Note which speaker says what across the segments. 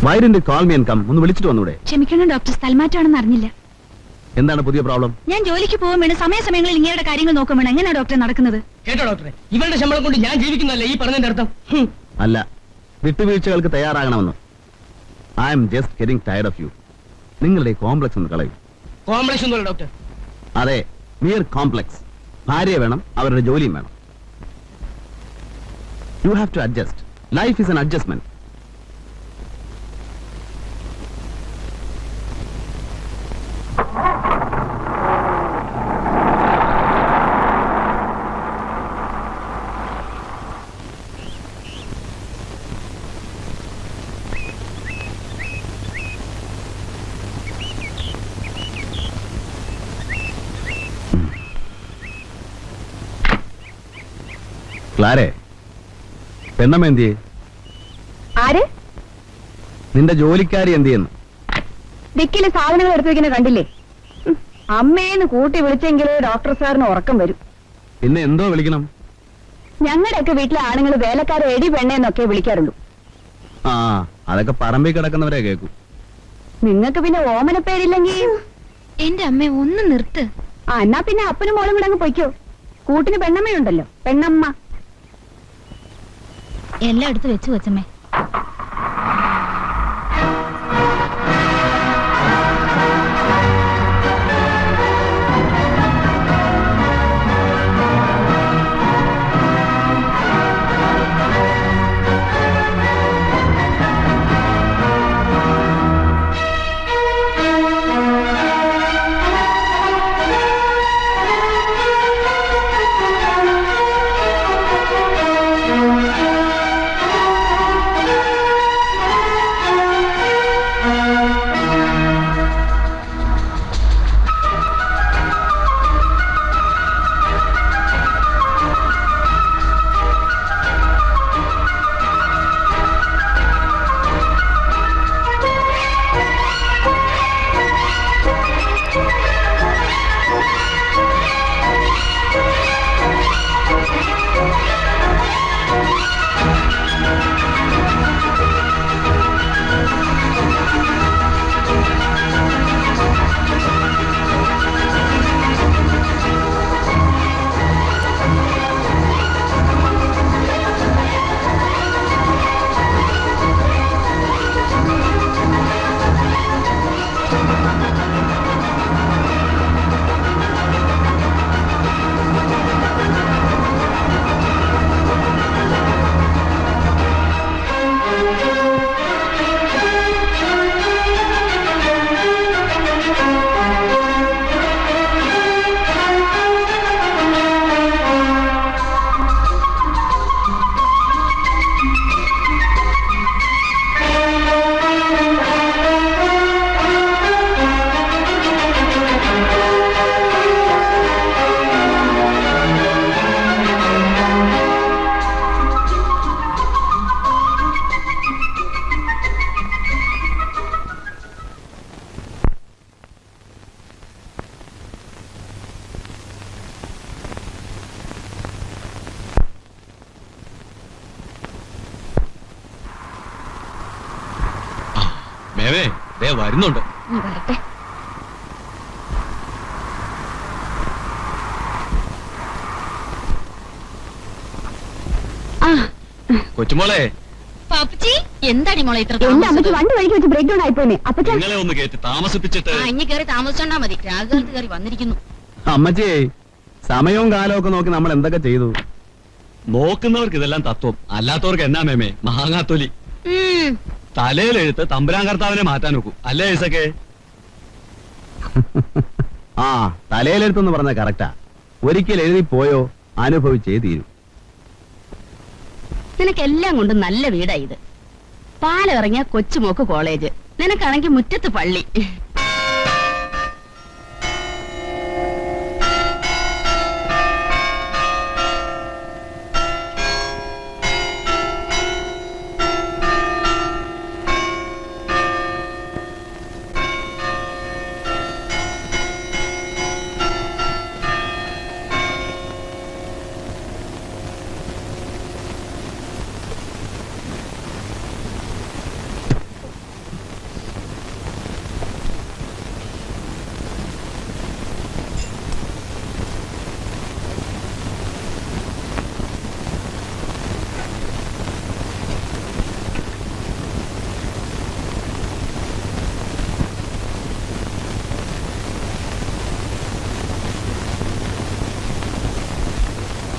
Speaker 1: Why didn't you call me and come? ഒന്ന് വിളിച്ചിട്ട് വന്നൂടെ?
Speaker 2: ക്ഷമിക്കണം ഡോക്ടർ, സ്ഥലമാറ്റാണെന്ന് അറിഞ്ഞില്ല.
Speaker 1: എന്താണ് പുതിയ പ്രോബ്ലം?
Speaker 2: ഞാൻ ജോലിക്ക് പോകാൻ വേണം, സമയങ്ങളിൽ ഇങ്ങയുടെ കാര്യങ്ങൾ നോക്കാൻ വേണം. എങ്ങനെയാ ഡോക്ടറെ നടക്കുന്നത്?
Speaker 3: കേട്ടോ ഡോക്ടറെ, ഇവരുടെ ശമ്പളം കൊണ്ട് ഞാൻ ജീവിക്കുന്നല്ലേ ഈ പറഞ്ഞതിന്റെ അർത്ഥം?
Speaker 1: അല്ല, വിട്ടുവീഴ്ചകൾക്ക് തയ്യാറാകണമെന്ന്. I'm just getting tired of you. നിങ്ങളുടെ കോംപ്ലക്സ് ഒന്ന് കളയൂ.
Speaker 3: കോംപ്ലക്സ് ഒന്നുമല്ല ഡോക്ടർ.
Speaker 1: അതെ, മിയർ കോംപ്ലക്സ്. ഭാര്യ വേണം, അവരുടെ ജോലിയും വേണം. You have to adjust. Life is an adjustment. ക്ലാരേ, പെണ്ണമ്മ എന്തിയെ?
Speaker 2: ആര്?
Speaker 1: നിന്റെ ജോലിക്കാരി എന്തിയെന്ന്?
Speaker 2: ദിക്കിലെ സാധനങ്ങൾ എടുത്തു വെക്കുന്ന കണ്ടില്ലേ? അമ്മേന്ന് കൂട്ടി വിളിച്ചെങ്കിലേ ഡോക്ടർ സാറിന് ഉറക്കം വരും.
Speaker 1: പിന്നെ എന്തോ വിളിക്കണം?
Speaker 2: ഞങ്ങളുടെയൊക്കെ വീട്ടിലെ ആണുങ്ങൾ വേലക്കാരെ എടി പെണ്ണേന്നൊക്കെ വിളിക്കാറുള്ളൂ.
Speaker 1: ആ, അതൊക്കെ പറമ്പിൽ കിടക്കുന്നവരെ കേൾക്കൂ.
Speaker 2: നിങ്ങൾക്ക് പിന്നെ ഓമന പേരില്ലെങ്കിൽ
Speaker 4: എന്റെ അമ്മ ഒന്ന് നിർത്ത്.
Speaker 2: എന്നാ പിന്നെ അപ്പനും മോളും കൂടെ അങ്ങ് പൊയ്ക്കോ. കൂട്ടിന് പെണ്ണമ്മയുണ്ടല്ലോ, പെണ്ണമ്മ.
Speaker 4: എല്ലാം എടുത്ത് വെച്ചു കൊച്ചമ്മേ.
Speaker 1: വരുന്നുണ്ട്. കൊച്ചുമോളെ,
Speaker 4: എന്താടി മോളെ ഇത്ര
Speaker 2: വണ്ടി വഴിക്ക് വെച്ച് ബ്രേക്ക് ഡൗൺ ആയിപ്പോനെ.
Speaker 1: നിങ്ങളെ ഒന്ന് കേട്ടി താമസിപ്പിച്ചിട്ട്
Speaker 4: ഇനി കയറി താമസിച്ചോണ്ടാ മതി. രാഘവത്ത് കയറി വന്നിരിക്കുന്നു.
Speaker 1: അമ്മച്ചിയെ, സമയവും കാലവും ഒക്കെ നോക്കി നമ്മൾ എന്തൊക്കെ ചെയ്തു. നോക്കുന്നവർക്ക് ഇതെല്ലാം തത്വം, അല്ലാത്തവർക്ക് എന്നാ മേമേ മഹാങ്ങാത്തൊലി. തലയിലെഴുത്ത് തമ്പുരാൻ കർത്താവിനെ മാറ്റാൻ നോക്കൂ, അല്ലേ ഐസക്കെ? ആ, തലയിലെഴുത്തെന്ന് പറഞ്ഞ കറക്റ്റാ. ഒരിക്കൽ എഴുതി പോയോ അനുഭവിച്ചേ തീരൂ.
Speaker 4: നിനക്കെല്ലാം കൊണ്ട് നല്ല വീടാ ഇത്. പാലിറങ്ങിയ കൊച്ചുമോക്ക് കോളേജ്, നിനക്കാണെങ്കിൽ മുറ്റത്ത് പള്ളി.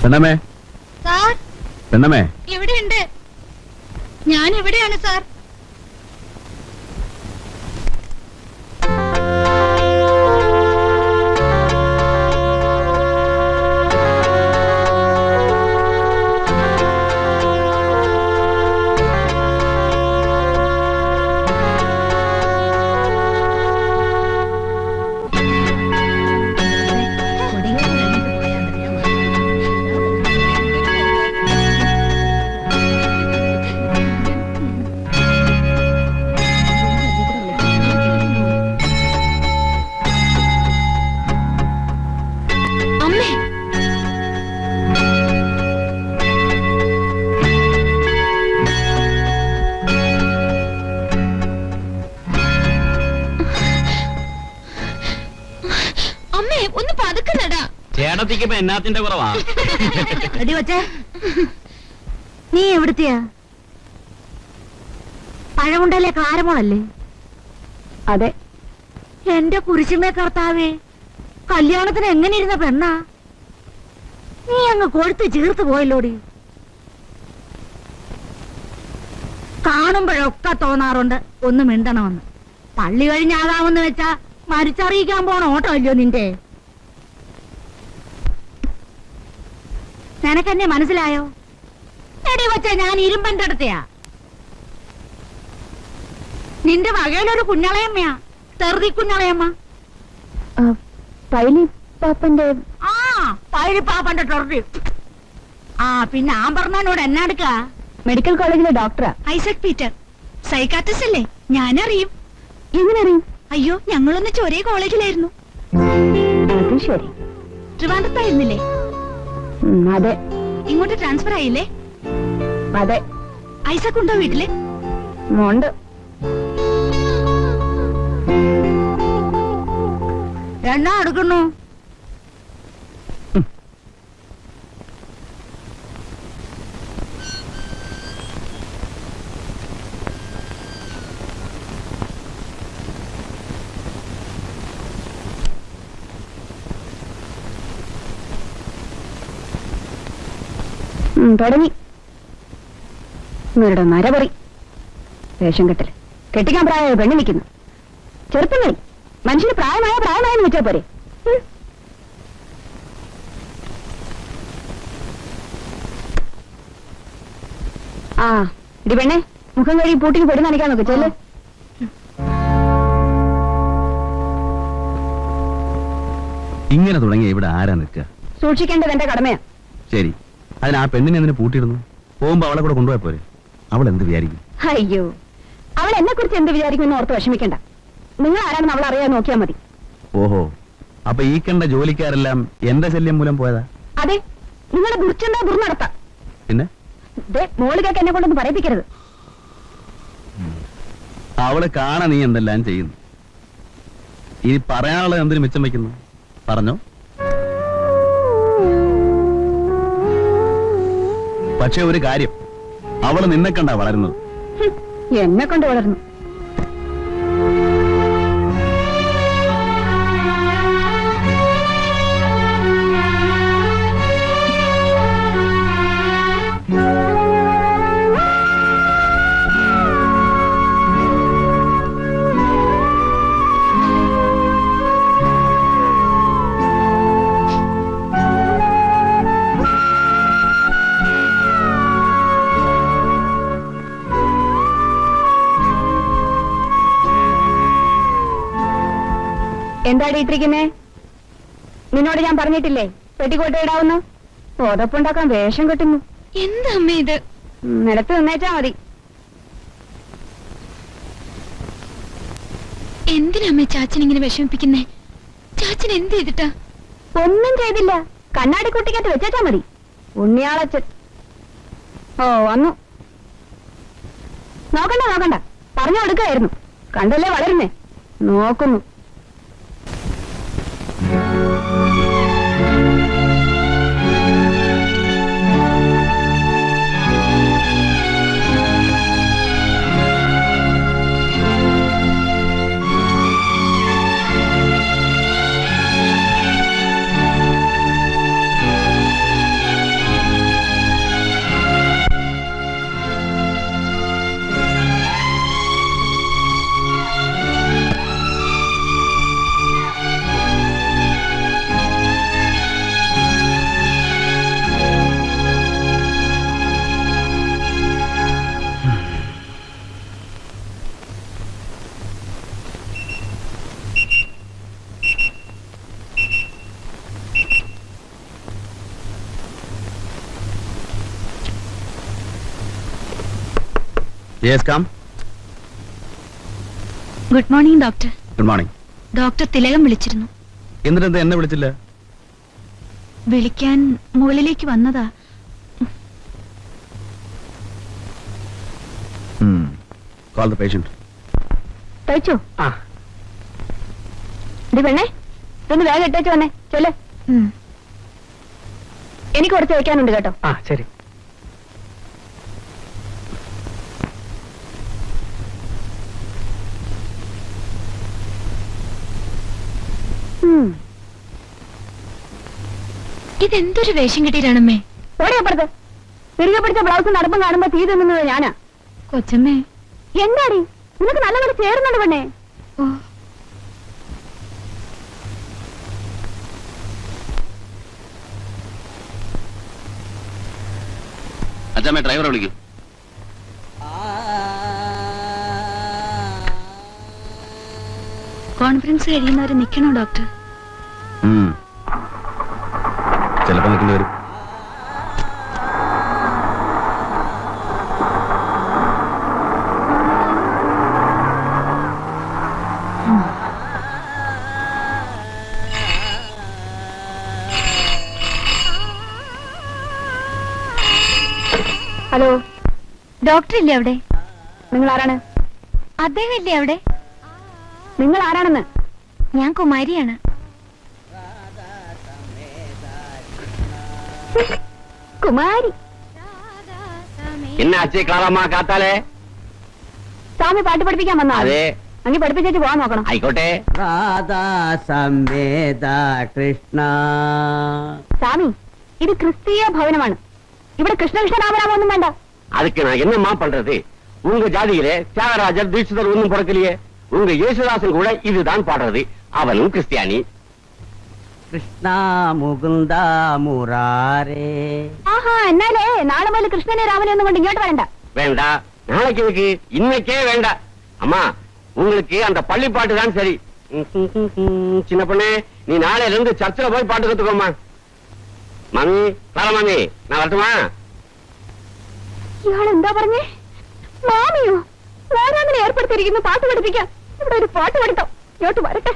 Speaker 1: പെണ്ണമ്മേ,
Speaker 4: സാർ
Speaker 1: പെണ്ണമ്മേ,
Speaker 4: എവിടെയുണ്ട്? ഞാൻ എവിടെയാണ് സാർ?
Speaker 1: ചേട്ടത്തിക്കിപ്പോ എന്നാത്തിന്റെ കുറവാ?
Speaker 2: നീ എവിടുത്തെയാ? പഴമുണ്ടല്ലേ കാരമോളല്ലേ? അതെ. എന്റെ കുരിശുമേ കർത്താവേ, കല്യാണത്തിന് എങ്ങനെ ഇരുന്ന പെണ്ണാ നീ? അങ്ങ് കൊഴുത്ത് ചീർത്ത് പോയല്ലോടി. കാണുമ്പോഴൊക്കെ തോന്നാറുണ്ട് ഒന്ന് മിണ്ടണമെന്ന്. പള്ളി കഴിഞ്ഞാകാമെന്ന് വെച്ചാ മരിച്ചറിയിക്കാൻ പോണ ഓട്ടമല്ലോ നിന്റെ. നിനക്കെന്നെ മനസ്സിലായോ? എടി വച്ച ഞാൻ ഇരുമ്പന്റെ അടുത്തയാ. നിന്റെ വകയിലൊരു കുഞ്ഞളയമ്മയാ, തെറുതി കുഞ്ഞളയമ്മ. പൈലിപ്പാപ്പന്റെ ടെററി. പിന്നെ ആമ്പർമാനോട് എന്നാ എടുക്ക? മെഡിക്കൽ കോളേജിലെ ഡോക്ടറാ. ഐസക് പീറ്റർ, സൈക്കാട്രിസ്റ്റ് അല്ലേ? ഞാനറിയും. എങ്ങനെ അറിയും? അയ്യോ, ഞങ്ങളൊന്നിച്ച് ഒരേ കോളേജിലായിരുന്നു. അത് ശരി. ട്രിവാൻഡ്രത്തായിരുന്നില്ലേ? അതെ. ഇങ്ങോട്ട് ട്രാൻസ്ഫർ ആയില്ലേ? അതെ. ഐസക് ഉണ്ടോ വീട്ടില്? ഉണ്ട്. എന്നാ എടുക്കുന്നു? തുടങ്ങി ഇവരുടെ നരപറി വേഷം കെട്ടല്. കെട്ടിക്കാൻ പ്രായമായ പെണ്ണു നിൽക്കുന്നു. ചെറുപ്പങ്ങളിൽ മനുഷ്യന് പ്രായമായെന്ന് വെച്ചാ പോരെ. ആ ഇടി പെണ്ണെ, മുഖം കഴുകി പൂട്ടിക്ക് പൊടി നനയ്ക്കാൻ നോക്ക്. ചെല്ല്.
Speaker 1: ഇങ്ങനെ തുടങ്ങി ഇവിടെ ആരാ നിൽക്കുക?
Speaker 2: സൂക്ഷിക്കേണ്ടത് എന്റെ കടമയാ.
Speaker 1: ശരി, അതിന് ആ പെണ്ണിനെ എന്തിനു പൂട്ടിയിടുന്നു? പോകുമ്പോ അവളെ കൂടെ കൊണ്ടുപോയ പോരെ? അവൾ എന്ത് വിചാരിക്കും?
Speaker 2: അയ്യോ, അവൾ എന്നെ കുറിച്ച് എന്ത് വിചാരിക്കുമെന്ന് ഓർത്ത് വിഷമിക്കണ്ട. നിങ്ങൾ ആരാണെന്ന് അവൾ അറിയാൻ നോക്കിയാൽ മതി.
Speaker 1: ഓഹോ, അപ്പൊ ഈ കണ്ട ജോലിക്കാരെല്ലാം എന്റെ ശല്യം മൂലം പോയതാ?
Speaker 2: അതെ, നിങ്ങളെ ദുർച്ചന്ത ദുർനടത്താം.
Speaker 1: പിന്നെ
Speaker 2: മോളികൊക്കെ എന്നെ കൊണ്ടൊന്ന് പറയിപ്പിക്കരുത്.
Speaker 1: അവള് കാണാൻ നീ എന്തെല്ലാം ചെയ്യുന്നു. ഇനി പറയാനുള്ളത് എന്തിനു മിച്ചം വയ്ക്കുന്നു? പറഞ്ഞോ. പക്ഷെ ഒരു കാര്യം, അവള് നിന്നെ കണ്ടാ വളരുന്നത്.
Speaker 2: എന്നെ കൊണ്ട് വളർന്നു. എന്താടി ഇട്ടിരിക്കുന്നേ? നിന്നോട് ഞാൻ പറഞ്ഞിട്ടില്ലേ പെട്ടിക്കോട്ട് ഇടാവുന്നു? പുതപ്പുണ്ടാക്കാൻ വേഷം കെട്ടുന്നു.
Speaker 4: എന്താ അമ്മ ഇത്?
Speaker 2: നിലത്ത് നിന്നേച്ചാ മതി.
Speaker 4: എന്തിനമ്മ ചാച്ചൻ ഇങ്ങനെ വിഷമിപ്പിക്കുന്നേ? ചാച്ചൻ എന്ത് ചെയ്തിട്ടാ?
Speaker 2: ഒന്നും ചെയ്തില്ല. കണ്ണാടി കുട്ടിക്കകത്ത് വെച്ചാ മതി. ഉണ്ണിയാളച്ചൻ വന്നു. നോക്കണ്ട, പറഞ്ഞു കൊടുക്കായിരുന്നു. കണ്ടല്ലേ വളരുന്നേ. നോക്കുന്നു.
Speaker 1: Yes come.
Speaker 5: Good morning doctor.
Speaker 1: Good morning.
Speaker 5: Doctor Thilakam വിളിച്ചിരുന്നു.
Speaker 1: എന്നിട്ടെന്താ എന്നെ വിളിച്ചില്ല?
Speaker 5: വിളിക്കാൻ മുകളിലേക്ക് വന്നതാ.
Speaker 1: Call the patient.
Speaker 2: കഴിച്ചോ? ഇത് പെണ്ണേ, ഇതൊന്ന് വേഗം ഇട്ടേച്ചു വന്നേ. ചൊല്ലേ, എനിക്ക് കുറച്ച് വയ്ക്കാനുണ്ട് കേട്ടോ.
Speaker 3: ശരി.
Speaker 5: ഇതെന്തൊരു വേഷം കിട്ടിയിട്ടാണമ്മേ?
Speaker 2: ഓടെ അപ്പുറത്ത് തിരികെ പിടിച്ച ബ്ലൗസ് നടപ്പം കാണുമ്പോ തീ തിന്നുന്നത് ഞാനാ.
Speaker 5: കൊച്ചമ്മേ,
Speaker 2: എന്താടി നിനക്ക് നല്ലപോലെ ചേരുന്നുണ്ട് പെണ്ണേ.
Speaker 5: ഓ,
Speaker 1: അച്ഛമ്മ ഡ്രൈവറെ വിളിക്കും.
Speaker 5: കോൺഫറൻസ് കഴിയുന്നവരെ നിൽക്കണോ ഡോക്ടർ?
Speaker 1: ചിലപ്പോ നിൽക്കേണ്ടി വരും.
Speaker 2: ഹലോ,
Speaker 5: ഡോക്ടർ ഇല്ലേ അവിടെ?
Speaker 2: നിങ്ങൾ ആരാണ്?
Speaker 5: അദ്ദേഹം ഇല്ലേ അവിടെ?
Speaker 2: നിങ്ങൾ ആരാണെന്ന്?
Speaker 5: ഞാൻ കുമാരിയാണ്.
Speaker 2: കുമാരി.
Speaker 1: എന്നാച്ചേ ക്ലാറമ്മ കാത്താലേ?
Speaker 2: സ്വാമി പാട്ട് പഠിപ്പിക്കാൻ വന്നോ?
Speaker 1: അതെ.
Speaker 2: അങ്ങ് പഠിപ്പിച്ചേച്ച് പോവാൻ നോക്കണം.
Speaker 1: ആയിക്കോട്ടെ.
Speaker 6: രാധാ സംവേദ കൃഷ്ണ.
Speaker 2: സ്വാമി, ഇത് ക്രിസ്തീയ ഭവനമാണ്. ഇവിടെ കൃഷ്ണകൃഷ്ണ രാമരാമൊന്നും വേണ്ട.
Speaker 7: அதுக்கு நான் என்னம்மா பண்றது? உங்க ஜாதியிலே தியாகராஜர் தீட்சிதர் ஒன்றும் பிறக்கலையே. உங்க യേശുദാസൻ கூட இதுதான் பாடுறது. அவனும் கிறிஸ்டியானி.
Speaker 6: കൃഷ്ണ മുകുന്ദ മുരാരേ.
Speaker 2: ആഹാ, എന്നാലേ നാളെ മുതൽ കൃഷ്ണനെ രാമനെ ഒന്നും കൊണ്ട് ഇങ്ങോട്ട് വരണ്ട.
Speaker 7: வேண்டா, நாளைக்கு இதுக்கு இன்னைக்கே வேண்டாம். அம்மா, உங்களுக்கு அந்த பள்ளி பாட்டு தான் சரி. சின்ன பொண்ணே, நீ நாளையில இருந்து சர்ச்சில் போய் பாட்டு கத்துக்கோமா. மாமி, ക്ലാര മാമി, நான் வரட்டுமா?
Speaker 2: ഇയാൾ എന്താ പറഞ്ഞേ? മാമിയോ? ഞാനങ്ങനെ ഏർപ്പെടുത്തിയിരിക്കുന്നു പാട്ട് പഠിപ്പിക്കാം. ഇവിടെ ഒരു പാട്ട് പഠിത്തം. ഇങ്ങോട്ട് വരട്ടെ.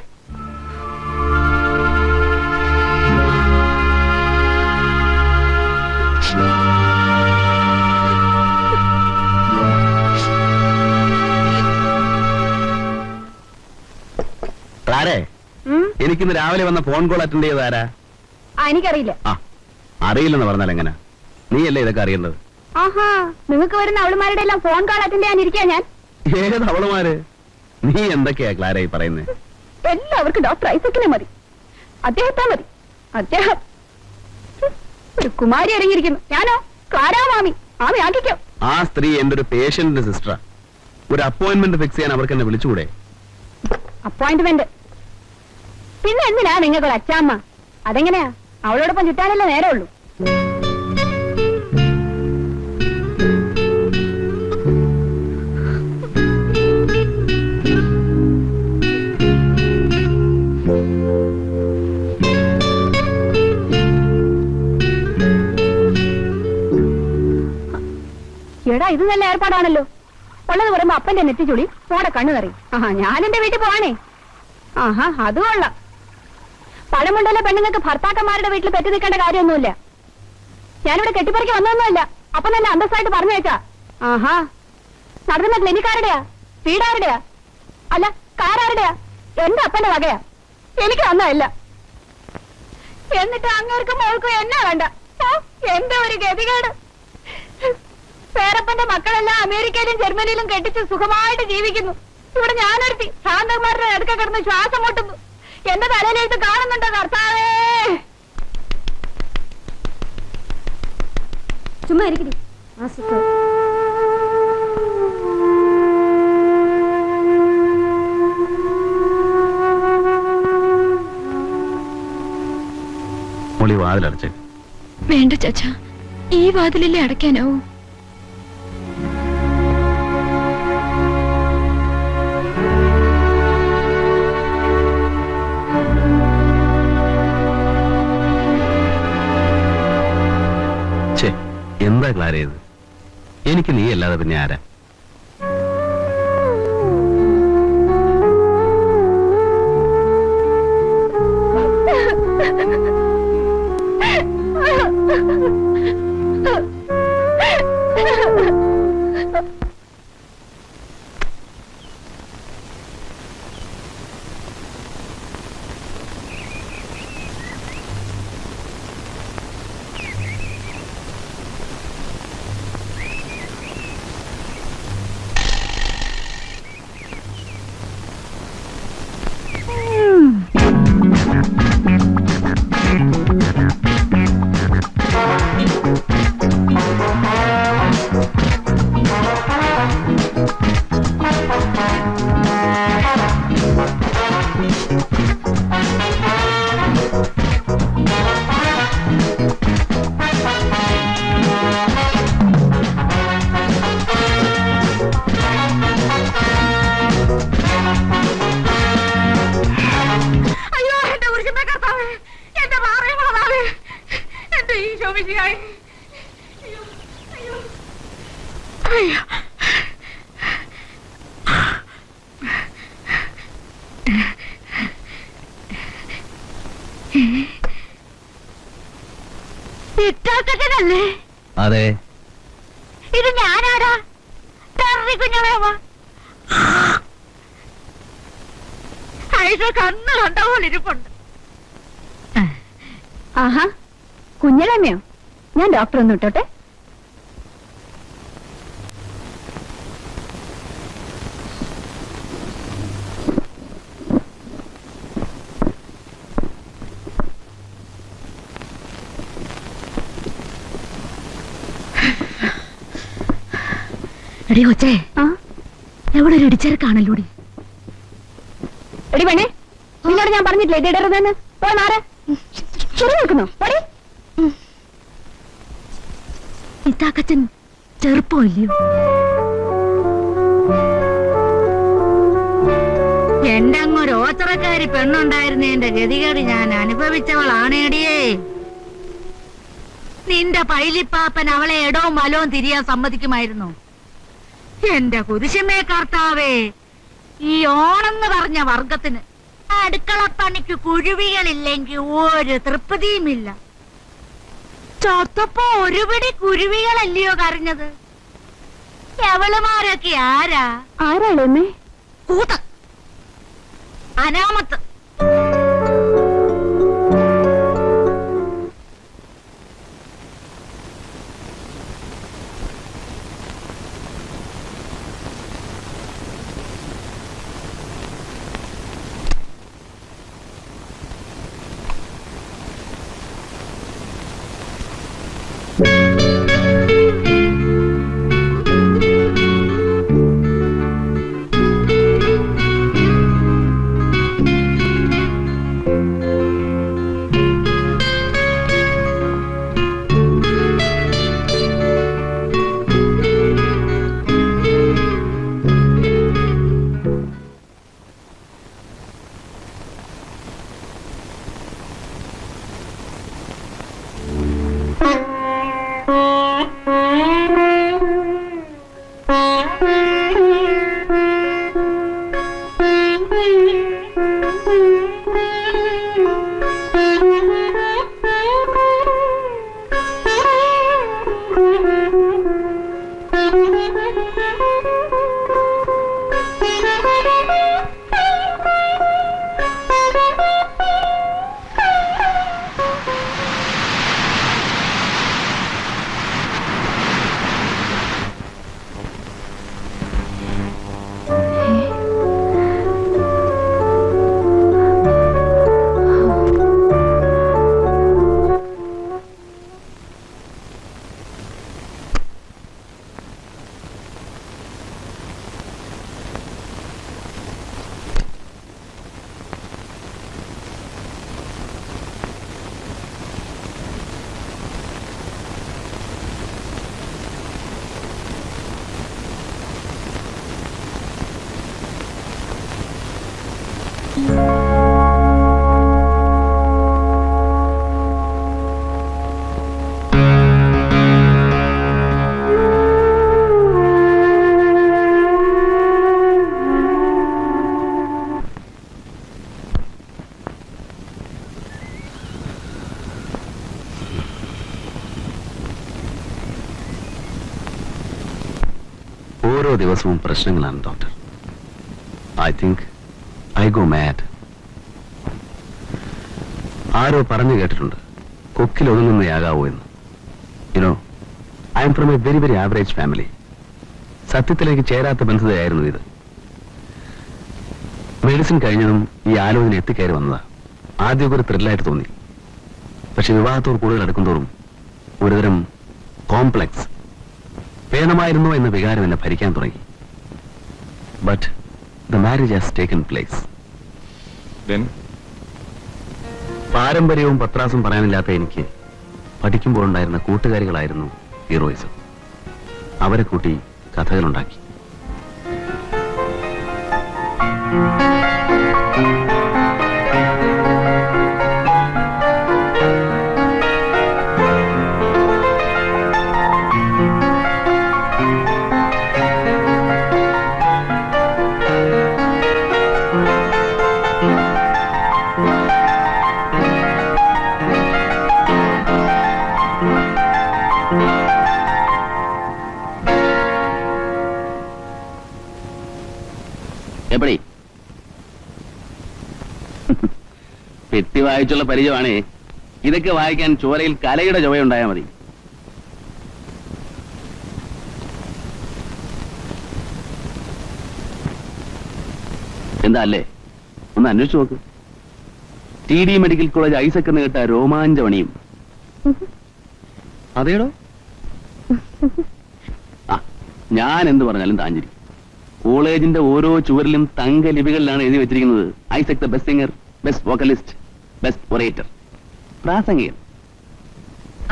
Speaker 1: ക്ലാരേ, എനിക്കിന്ന് രാവിലെ വന്ന ഫോൺ കോൾ അറ്റൻഡ് ചെയ്താരാ?
Speaker 2: എനിക്കറിയില്ല.
Speaker 1: അറിയില്ലെന്ന് പറഞ്ഞാൽ എങ്ങനെ? നീയല്ലേ ഇതൊക്കെ അറിയേണ്ടത്?
Speaker 2: ആഹാ, നിങ്ങൾക്ക് വരുന്ന അവളുമാരുടെ എല്ലാം ഫോൺ കോൾ അറ്റൻഡ് ചെയ്യാനിരിക്കാ ഞാൻ.
Speaker 1: ഏത് അവളുമാര്? നീ എന്തൊക്കെയാ ക്ലാര ഈ പറയുന്നത്?
Speaker 2: എല്ലാവർക്കും ഡോക്ടർ ഐസക്കിനെ മതി. അദ്ദേഹത്തെ മതി. അദ്ദേഹം ഒരു കുമാരി ഇറങ്ങിയിരിക്കുന്നു. ഞാനോ ക്ലാരാ മാമി. മാമി ആക്കിക്കോ.
Speaker 1: ആ സ്ത്രീ എന്റെ ഒരു പേഷ്യന്റിന്റെ സിസ്റ്ററാ. ഒരു അപ്പോയിന്റ്മെന്റ് ഫിക്സ് ചെയ്യാൻ അവർക്ക് എന്നെ വിളിച്ചുകൂടെ?
Speaker 2: അപ്പോയിന്റ്മെന്റ്? പിന്നെ എന്തിനാ നിങ്ങൾക്ക് അച്ചാമ്മ? അതെങ്ങനെയാ? അവളോടൊപ്പം ചുറ്റാനല്ലേ നേരമുള്ളൂ. എടാ, ഇത് നല്ല ഏർപ്പാടാണല്ലോ. ഉള്ളത് പറയുമ്പോ അപ്പന്റെ നെറ്റിച്ചുളി പോടെ കണ്ണു കറി. ആഹാ, ഞാൻ എന്റെ വീട്ടിൽ പോവാണേ. ആഹാ, അത് കൊള്ളാം. പഴമുണ്ടല്ലോ പെണ്ണുങ്ങൾക്ക് ഭർത്താക്കന്മാരുടെ വീട്ടിൽ പെറ്റി നിൽക്കേണ്ട കാര്യമൊന്നുമില്ല. ഞാനിവിടെ കെട്ടിപ്പറിക്ക് വന്നൊന്നുമല്ല. അപ്പൊ തന്നെ അന്തസ്സായിട്ട് പറഞ്ഞു വെച്ചാ. ആഹാ, നടത്തുന്ന ക്ലിനിക്കാരുടെയാ? വീടാരുടെയാ? അല്ല, കാരാരുടെയാ? എന്റെ അപ്പന്റെ വകയാ. എനിക്ക് വന്നതല്ല. എന്നിട്ട് അങ്ങേർക്കും മോൾക്കും എന്നാ വേണ്ട? എന്റെ ഒരു ഗതികേട്. പേരപ്പന്റെ മക്കളെല്ലാം അമേരിക്കയിലും ജർമ്മനിയിലും കെട്ടിച്ച് സുഖമായിട്ട് ജീവിക്കുന്നു. ഇവിടെ ഞാനൊരുത്തി ശാന്തന്മാരുടെ അടുക്ക കിടന്ന് ശ്വാസം മുട്ടുന്നു. എന്റെ തലയിലെടുത്ത് കാണുന്നുണ്ടോ കർത്താവേ? ചുമ്മാ ഇരിക്കടി.
Speaker 1: മോളി വാതിലടച്ചേ.
Speaker 5: വേണ്ട ചാച്ചാ, ഈ വാതിലല്ലേ അടയ്ക്കാനാവൂ?
Speaker 1: എന്താ ക്ലാര ഇത്? എനിക്ക് നീ അല്ലാതെ പിന്നെ ആരാ?
Speaker 2: ഇറ്റാക്കട്ടനല്ലേ?
Speaker 1: അതെ.
Speaker 2: ഇത് ഞാനാടാ, കുഞ്ഞളേമ്മ. കണ്ണ് കണ്ട പോലെ ഇരിപ്പുണ്ട്. ആഹാ, കുഞ്ഞളേമ്മയോ? ഞാൻ ഡോക്ടർ ഒന്ന് ഇട്ടോട്ടെ.
Speaker 4: എടി കൊച്ചേ, എവിടെ ഒരു ഇടിച്ചേർക്കാണല്ലോടി.
Speaker 2: എടി പെണ്ണേ, നിന്നോട് ഞാൻ പറഞ്ഞിട്ടില്ലേ ഇത് ഇടരുതെന്ന്? പോയി മാറ്. ചുരു നിൽക്കുന്നു.
Speaker 4: ഇത്താക്കച്ചൻ ചെറുപ്പമില്ലയോ? എന്റെ അങ്ങൊരു ഓച്ചറക്കാരി പെണ്ണുണ്ടായിരുന്നതിന്റെ ഗതികേട് ഞാൻ അനുഭവിച്ചവളാണേടിയേ. നിന്റെ പൈലിപ്പാപ്പൻ അവളെ എടവും വലവും തിരിയാൻ സമ്മതിക്കുമായിരുന്നു. എന്റെ കുരിശമേ കർത്താവേ, ഈ ഓണെന്ന് പറഞ്ഞ വർഗത്തിന് അടുക്കളപ്പണിക്ക് കുരുവികളില്ലെങ്കിൽ ഒരു തൃപ്തിയുമില്ല. ചൊത്തപ്പോ ഒരു പിടി കുരുവികളല്ലയോ കരഞ്ഞത്. എവളുമാരൊക്കെ
Speaker 2: ആരാളെന്നേ?
Speaker 4: കൂത്ത അനാമത്ത്.
Speaker 1: ഓരോ ദിവസവും പ്രശ്നങ്ങളാണ് doctor. I think I go mad. ആരോ പറഞ്ഞു കേട്ടിട്ടുണ്ട്, കൊക്കിൽ ഒതുങ്ങുന്നയാകാവോ എന്ന്. You know, I'm from a very very average family. സത്യത്തിലേക്ക് ചേരാത്ത ബന്ധതയായിരുന്നു ഇത്. മെഡിസിൻ കഴിഞ്ഞതും ഈ ആലോചന എത്തിക്കയറി വന്നതാ. ആദ്യമൊക്കെ ഒരു ത്രില്ലായിട്ട് തോന്നി. പക്ഷെ വിവാഹത്തോട് കൂടുതൽ അടുക്കുന്തോറും ഒരുതരം കോംപ്ലക്സ്, വേണമായിരുന്നോ എന്ന വികാരം എന്നെ ഭരിക്കാൻ തുടങ്ങി. But the marriage has taken place. പാരമ്പര്യവും പത്രാസും പറയാനില്ലാത്ത എനിക്ക് പഠിക്കുമ്പോഴുണ്ടായിരുന്ന കൂട്ടുകാരികളായിരുന്നു ഹീറോയിസം. അവരെ കൂട്ടി കഥകളുണ്ടാക്കി. എപ്പടി പെട്ടി വായിച്ചുള്ള പരിചയമാണേ. ഇതൊക്കെ വായിക്കാൻ ചോരയിൽ കലയുടെ ചുവയുണ്ടായാൽ മതി. എന്താ അല്ലേ, ഒന്ന് അന്വേഷിച്ചു നോക്ക്. TD മെഡിക്കൽ കോളേജ് ഐസക് എന്ന് കേട്ട രോമാഞ്ചമണിയും. അതേടോ, ഞാൻ എന്ത് പറഞ്ഞാലും താഞ്ചിരി. കോളേജിന്റെ ഓരോ ചുവരിലും തങ്ക ലിപികളിലാണ് എഴുതി വെച്ചിരിക്കുന്നത്, Isaac the best singer, best vocalist, best orator, പ്രാസംഗികൻ.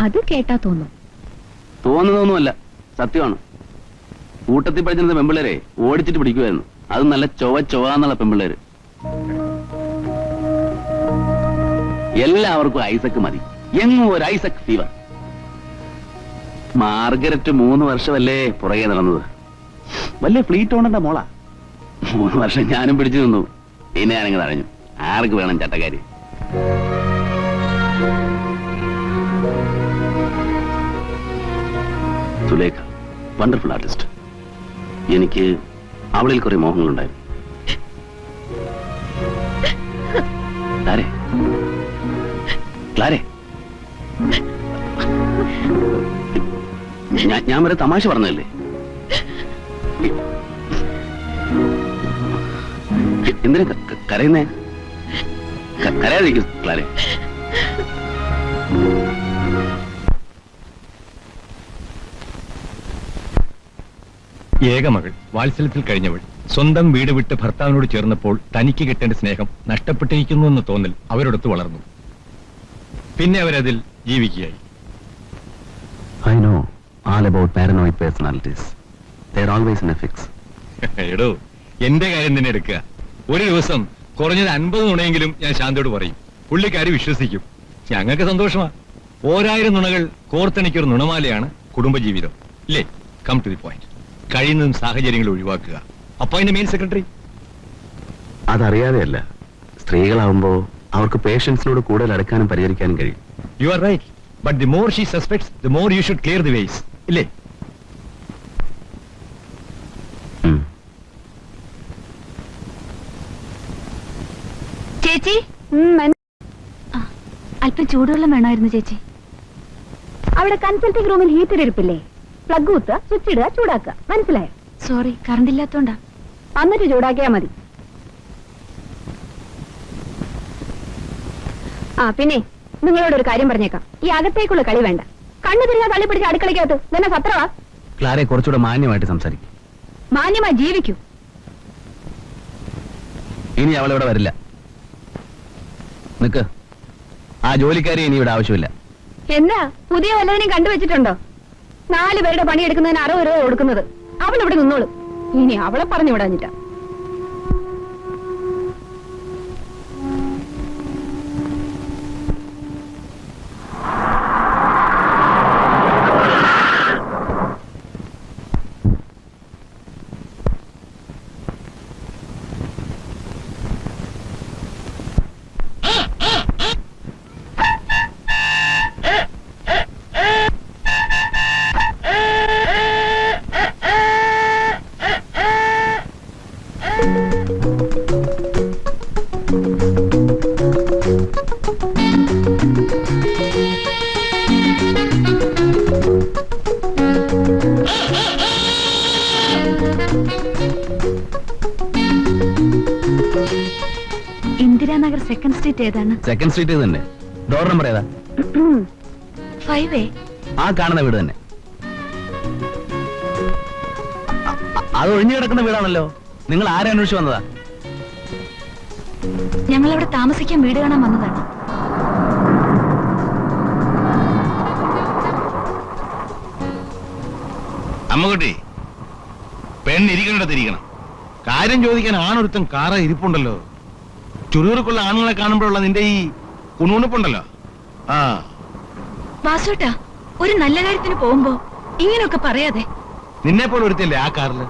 Speaker 5: അത് കേട്ടാ തോന്നും.
Speaker 1: തോന്നുന്നതൊന്നുമല്ല, സത്യമാണ്. കൂട്ടത്തിൽ പഠിച്ചിരുന്ന പെമ്പിള്ളേരെ ഓടിച്ചിട്ട് പിടിക്കുമായിരുന്നു. അത് നല്ല ചൊവ്വാന്നുള്ള പെമ്പിള്ളേര്. എല്ലാവർക്കും ഐസക് മതി, എങ്ങും ഒരു ഐസക് ഫീവർ. മാർഗരറ്റ് 3 വർഷമല്ലേ പുറകെ നടന്നത്. വലിയ ഫ്ലീറ്റ് ഓണന്റെ മോളാ. 3 വർഷം ഞാനും പിടിച്ചു നിന്നു. പിന്നെ ഞാനങ്ങ് തഴഞ്ഞു. ആർക്ക് വേണം ചട്ടക്കാരി? Sulekha wonderful artist. എനിക്ക് അവളിൽ കുറെ മോഹങ്ങളുണ്ടായിരുന്നു. ക്ലാരേ, ക്ലാരേ, ഞാൻ വരെ തമാശ പറഞ്ഞതല്ലേ. എന്തിനാ കരയുന്നേ? കരയാതിരിക്കും ക്ലാരെ.
Speaker 8: ഏകമകൾ, വാത്സല്യത്തിൽ കഴിഞ്ഞവൾ, സ്വന്തം വീട് വിട്ട് ഭർത്താവിനോട് ചേർന്നപ്പോൾ തനിക്ക് കിട്ടേണ്ട സ്നേഹം നഷ്ടപ്പെട്ടിരിക്കുന്നു എന്ന തോന്നൽ അവരോടൊത്ത് വളർന്നു. പിന്നെ അവരതിൽ ജീവിക്കുകയായി.
Speaker 1: I know all about paranoid personalities. They're always in a fix.
Speaker 8: എടോ, എന്റെ കാര്യം തന്നെ എടുക്കുക. ഒരു ദിവസം കുറഞ്ഞത് 50 നുണയെങ്കിലും ഞാൻ ശാന്തയോട് പറയും. പുള്ളിക്കാരി വിശ്വസിക്കും. ഞങ്ങൾക്ക് സന്തോഷമാ. 1000 നുണകൾ കോർത്തണിക്കൊരു നുണമാലയാണ് കുടുംബജീവിതം. ഇല്ലേ? Come to the point. കഴിയുന്നതും സാഹചര്യങ്ങൾ ഒഴിവാക്കുക. Appoint main secretary.
Speaker 1: അതറിയാതെയല്ല, സ്ത്രീകളാവുമ്പോ അവർക്ക് പേഷ്യൻസിനോട് കൂടുതൽ അടുക്കാനും പരിചരിക്കാനും കഴിയും.
Speaker 8: You are right. But the more she suspects, the more you should clear the ways. ഇല്ലേ?
Speaker 5: ചേച്ചി, അല്പം ചൂടുവെള്ളം വേണമായിരുന്നു ചേച്ചി.
Speaker 2: അവിടെ കൺസൾട്ടിംഗ് റൂമിൽ ഹീറ്റർ ഇരിപ്പില്ലേ? പ്ലഗ് കുത്തുക, സ്വിച്ച് ഇടുക, ചൂടാക്കുക. മനസ്സിലായോ?
Speaker 5: സോറി, കറണ്ട് ഇല്ലാത്തോണ്ടാ.
Speaker 2: എന്നിട്ട് ചൂടാക്കിയാ മതി. പിന്നെ നിങ്ങളോട് ഒരു കാര്യം പറഞ്ഞേക്കാം. ഈ അകത്തേക്കുള്ള കളി വേണ്ട. കണ്ണു തിരിഞ്ഞാൽ തള്ളി പിടിച്ച് അടുക്കളയ്ക്കകത്ത് തന്നെ സത്രവാ.
Speaker 1: ക്ലാരെ, കുറച്ചുകൂടെ മാന്യമായിട്ട് സംസാരിക്കും.
Speaker 2: മാന്യമായി ജീവിക്കൂ.
Speaker 1: ഇനി അവളിവിടെ വരില്ല. നിക്ക്, ആ ജോലിക്കാരി ഇനി ഇവിടെ ആവശ്യമില്ല.
Speaker 2: എന്താ പുതിയ വല്ലതിനെയും കണ്ടുവച്ചിട്ടുണ്ടോ? 4 പേരുടെ പണിയെടുക്കുന്നതിന് 60 രൂപ കൊടുക്കുന്നത്. അവളിവിടെ നിന്നോളും. ഇനി അവളെ പറഞ്ഞു വിടാഞ്ഞിട്ടാ.
Speaker 5: ഇന്ദിരാനഗർ സെക്കൻഡ് സ്ട്രീറ്റ് ഏതാണ്?
Speaker 1: സെക്കൻഡ് സ്ട്രീറ്റ് തന്നെ. ഡോർ നമ്പർ ഏതാ?
Speaker 5: 5A.
Speaker 1: ആ കാണുന്ന വീട് തന്നെ. അത് ഒഴിഞ്ഞു കിടക്കുന്ന വീടാണല്ലോ. നിങ്ങൾ ആരെ അന്വേഷിച്ചു വന്നതാ?
Speaker 5: ഞങ്ങൾ അവിടെ താമസിക്കാൻ വീട് കാണാൻ വന്നതാണ്.
Speaker 8: അമ്മകുട്ടി, പെണ്ണിരിക്കണ്ടിരിക്കണം. കാര്യം ചോദിക്കാൻ ആണൊരുത്തം കാറ ഇരിപ്പുണ്ടല്ലോ. ചുരുക്കുള്ള ആണുങ്ങളെ കാണുമ്പോഴുള്ള നിന്റെ ഈ കുണുണുപ്പുണ്ടല്ലോ. ആ
Speaker 5: വാസുട്ടാ, ഒരു നല്ല കാര്യത്തിന് പോകുമ്പോ ഇങ്ങനെയൊക്കെ പറയാതെ.
Speaker 8: നിന്നെ പോലെ ഒരുത്തല്ലേ ആ കാറില്?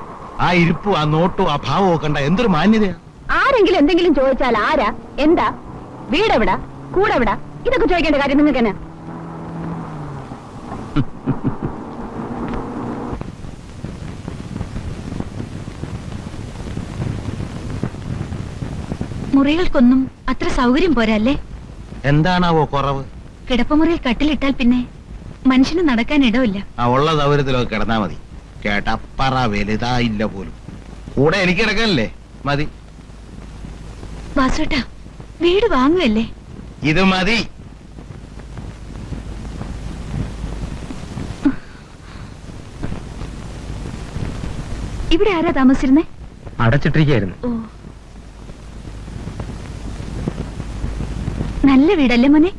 Speaker 8: ആ ഇരിപ്പും ആ നോട്ടും ആ ഭാവവും ഒക്കെ കണ്ട എന്തൊരു മാന്യതയാ.
Speaker 2: ആരെങ്കിലും എന്തെങ്കിലും ചോദിച്ചാൽ ആരാ, എന്താ, വീടെവിടാ, കൂടെവിടാ, ഇതൊക്കെ ചോദിക്കേണ്ട കാര്യം നിങ്ങൾക്ക് തന്നെ.
Speaker 5: മുറികൾക്കൊന്നും അത്ര സൗകര്യം പോരല്ലേ?
Speaker 8: എന്താണാവോ കുറവ്?
Speaker 5: കിടപ്പുമുറിയിൽ കട്ടിലിട്ടാൽ പിന്നെ മനുഷ്യന് നടക്കാൻ ഇടമില്ല.
Speaker 8: ആ ഉള്ള സൗകര്യത്തിലൊക്കെ കിടന്നാ മതി. കേട്ടപ്പറ വലുതായില്ല പോലും. കൂടെ എനിക്ക് കിടക്കാനല്ലേ മതി.
Speaker 5: വാസുട്ടാ, വീട് വാങ്ങുകയല്ലേ?
Speaker 8: ഇത് മതി.
Speaker 5: ഇവിടെ ആരാ താമസിച്ചിരുന്നേ?
Speaker 1: അടച്ചിട്ടിരിക്കായിരുന്നു.
Speaker 5: ഓ, നല്ല വീടല്ലേ മോനെ?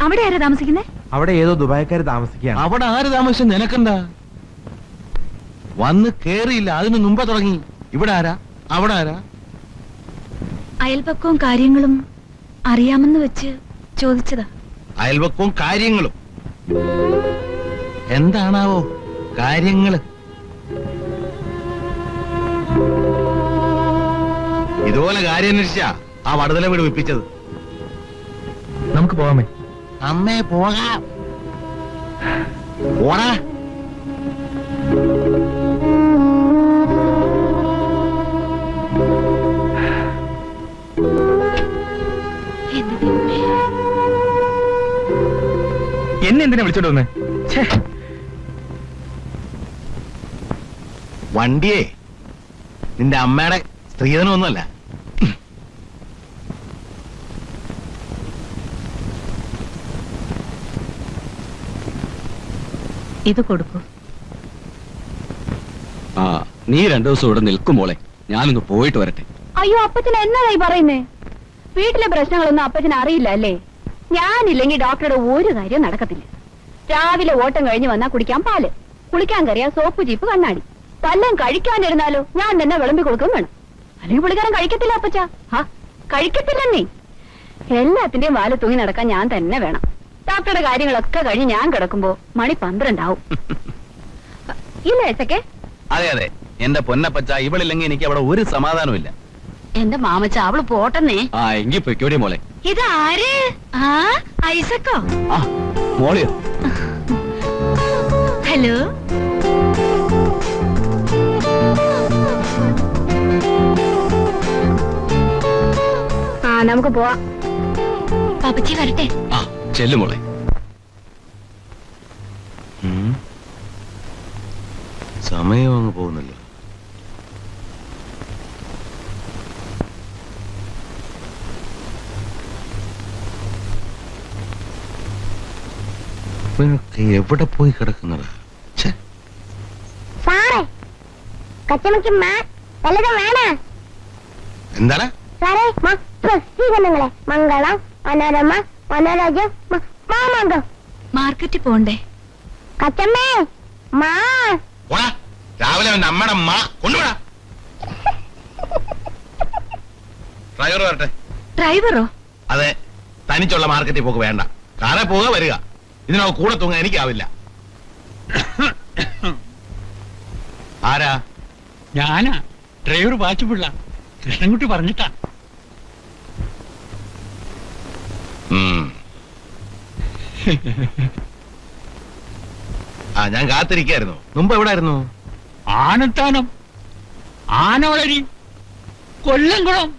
Speaker 5: അവിടെ ആരാ താമസിക്കുന്നേ?
Speaker 9: അവിടെ ഏതോ ദുബായക്കാര് താമസിക്കുകയാണ്.
Speaker 8: അവിടെ ആര് താമസിച്ച നിനക്കെന്താ? വന്ന് കേറിയില്ല, അതിന് മുമ്പേ തുടങ്ങി. ഇവിടെ ആരാ, അവിടെ ആരാ?
Speaker 5: അയൽപക്കവും കാര്യങ്ങളും അറിയാമെന്ന് വെച്ച് ചോദിച്ചതാ.
Speaker 8: അയൽവക്കവും കാര്യങ്ങളും എന്താണാവോ കാര്യങ്ങള്? ഇതുപോലെ കാര്യം അന്വേഷിച്ചാ ആ വടുതല വീട് വിപ്പിച്ചത്.
Speaker 1: നമുക്ക് പോകാമേ?
Speaker 8: അമ്മേ പോകാം. ഓടാ.
Speaker 1: എന്നെ എന്തിനാ വിളിച്ചോണ്ട് വന്നേ?
Speaker 8: വണ്ടിയേ നിന്റെ അമ്മയുടെ സ്ത്രീധനമൊന്നുമല്ല.
Speaker 4: ഇത് കൊടുക്കൂ.
Speaker 1: ആ, നീ 2 ദിവസം ഇവിടെ നിൽക്കും മോളെ. ഞാനൊന്ന് പോയിട്ട് വരട്ടെ.
Speaker 2: അയ്യോ, അപ്പച്ചൻ എന്നതായി പറയുന്നേ? വീട്ടിലെ പ്രശ്നങ്ങളൊന്നും അപ്പച്ചന് അറിയില്ല അല്ലേ? ഞാനില്ലെങ്കിൽ ഡോക്ടറുടെ ഒരു കാര്യം നടക്കത്തില്ല. രാവിലെ ഓട്ടം കഴിഞ്ഞ് വന്നാ കുടിക്കാൻ പാല്, കുളിക്കാൻ കറിയാ സോപ്പ്, ചീപ്പ്, കണ്ണാടി. വല്ലതും കഴിക്കാനിരുന്നാലോ ഞാൻ തന്നെ വിളമ്പി കൊടുക്കും വേണം. അല്ലെങ്കിൽ പുള്ളിക്കാരൻ കഴിക്കത്തില്ല അപ്പച്ച. കഴിക്കത്തില്ലെന്നേ. എല്ലാത്തിന്റെയും വാല് തൂങ്ങി നടക്കാൻ ഞാൻ തന്നെ വേണം. ഡോക്ടറുടെ കാര്യങ്ങളൊക്കെ കഴിഞ്ഞ് ഞാൻ കിടക്കുമ്പോ മണി 12 ആവും. ഇല്ലേ ഏച്ചക്കെ?
Speaker 1: അതെ അതെ, എന്റെ പൊന്നപ്പച്ച, ഇവളില്ലെങ്കിൽ എനിക്ക് അവിടെ ഒരു സമാധാനമില്ല.
Speaker 4: എന്റെ മാമച്ച, അവള് പോട്ടെന്നേ.
Speaker 1: ആ, എങ്കിൽ പൊയ്ക്കോടി മോളെ.
Speaker 5: ഇതാര്? ആ, ഐസക്കോ?
Speaker 1: ആ, മോളിയോ?
Speaker 5: ഹലോ.
Speaker 2: ആ, നമുക്ക് പോവാം.
Speaker 5: പാപ്പച്ചി വരട്ടെ.
Speaker 1: ആ, ചെല്ലു മോളെ.
Speaker 8: സമയം അങ്ങ് പോകുന്നല്ലോ. എവിടെ പോയി കിടക്കുന്നത്?
Speaker 2: സാറേ, കച്ചമയ്ക്ക് വല്ലതും വേണോ?
Speaker 8: എന്താണ്
Speaker 2: സാറേ? പ്രസിദ്ധീകരണങ്ങളെ മംഗളം, മനോരമ, മനോരാജ്യം, മാമാങ്കം.
Speaker 5: മാർക്കറ്റിൽ പോണ്ടേ?
Speaker 2: കച്ചമ്മേ, മാ.
Speaker 8: രാവിലെ നമ്മുടെ അമ്മ കൊണ്ടുപോടാ. ഡ്രൈവർ വരട്ടെ.
Speaker 5: ഡ്രൈവറോ?
Speaker 8: അതെ, തനിച്ചുള്ള മാർക്കറ്റിൽ പോക്ക് വേണ്ട. കാറെ പോക വരിക. ഇതിനൊക്കെ കൂടെ തൂങ്ങാൻ എനിക്കാവില്ല. ആരാ?
Speaker 3: ഞാനാ ഡ്രൈവർ പാച്ചുപിള്ള. കൃഷ്ണൻകുട്ടി പറഞ്ഞിട്ടാ.
Speaker 8: ആ, ഞാൻ കാത്തിരിക്കായിരുന്നു. മുമ്പ് എവിടെ ആയിരുന്നു?
Speaker 3: ആനത്താനം, ആനവളരി, കൊല്ലംകുളം,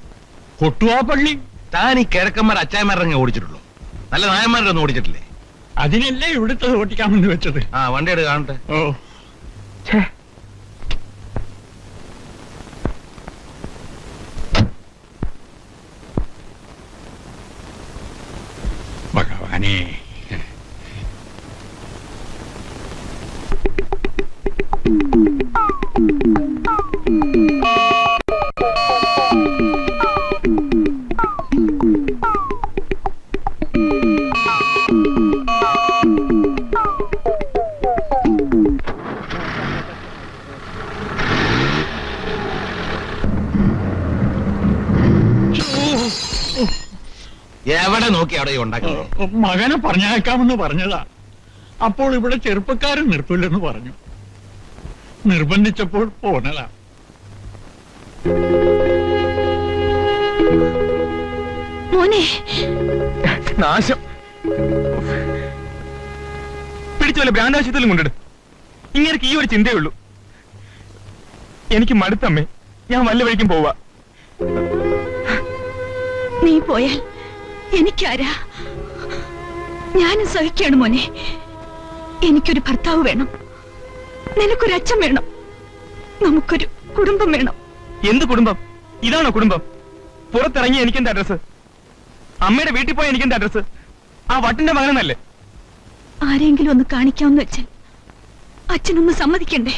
Speaker 3: കൊട്ടുവാപ്പള്ളി,
Speaker 8: താൻ ഈ കിഴക്കന്മാർ അച്ചായന്മാരെ ഓടിച്ചിട്ടുള്ളൂ, നല്ല നായന്മാരുടെ ഒന്നും ഓടിച്ചിട്ടില്ലേ?
Speaker 3: അതിനല്ലേ ഇവിടുത്തെ ഓട്ടിക്കാമെന്ന് വെച്ചത്.
Speaker 8: ആ വണ്ടി എടുത്ത് കാണട്ടെ.
Speaker 3: ഓ ഭഗവാനേ,
Speaker 8: എവിടെ നോക്കി അവിടെ ഉണ്ടാക്കുന്നത്?
Speaker 3: മകനെ പറഞ്ഞേക്കാമെന്ന് പറഞ്ഞതാ. അപ്പോൾ ഇവിടെ ചെറുപ്പക്കാരൻ നിർത്തില്ലെന്ന് പറഞ്ഞു. നിർബന്ധിച്ചപ്പോൾ പോന്നതാ.
Speaker 5: മോനെ,
Speaker 10: നാശം പിടിച്ചു വല്ല ഭ്രാന്താശുപത്രിയിലും കൊണ്ടിട്. ഇങ്ങനെയൊക്കെ ഈ ഒരു ചിന്തയേ ഉള്ളൂ. എനിക്ക് മടുത്തമ്മേ, ഞാൻ വല്ല വഴിക്കും പോവാ.
Speaker 5: നീ പോയാൽ എനിക്കാരാ? ഞാനും സഹിക്കാണ് മോനെ. എനിക്കൊരു ഭർത്താവ് വേണം, നിനക്കൊരു അച്ഛൻ വേണം, നമുക്കൊരു കുടുംബം വേണം.
Speaker 10: എന്ത് കുടുംബം? ഇതാണോ കുടുംബം? പുറത്തിറങ്ങി എനിക്കെന്താ അഡ്രസ്? അമ്മയുടെ വീട്ടിൽ പോയ എനിക്കെന്താ അഡ്രസ്? ആ വട്ടിന്റെ മകനെന്നല്ലേ?
Speaker 5: ആരെങ്കിലും ഒന്ന് കാണിക്കാമെന്ന് വെച്ചാൽ അച്ഛനൊന്ന് സമ്മതിക്കണ്ടേ?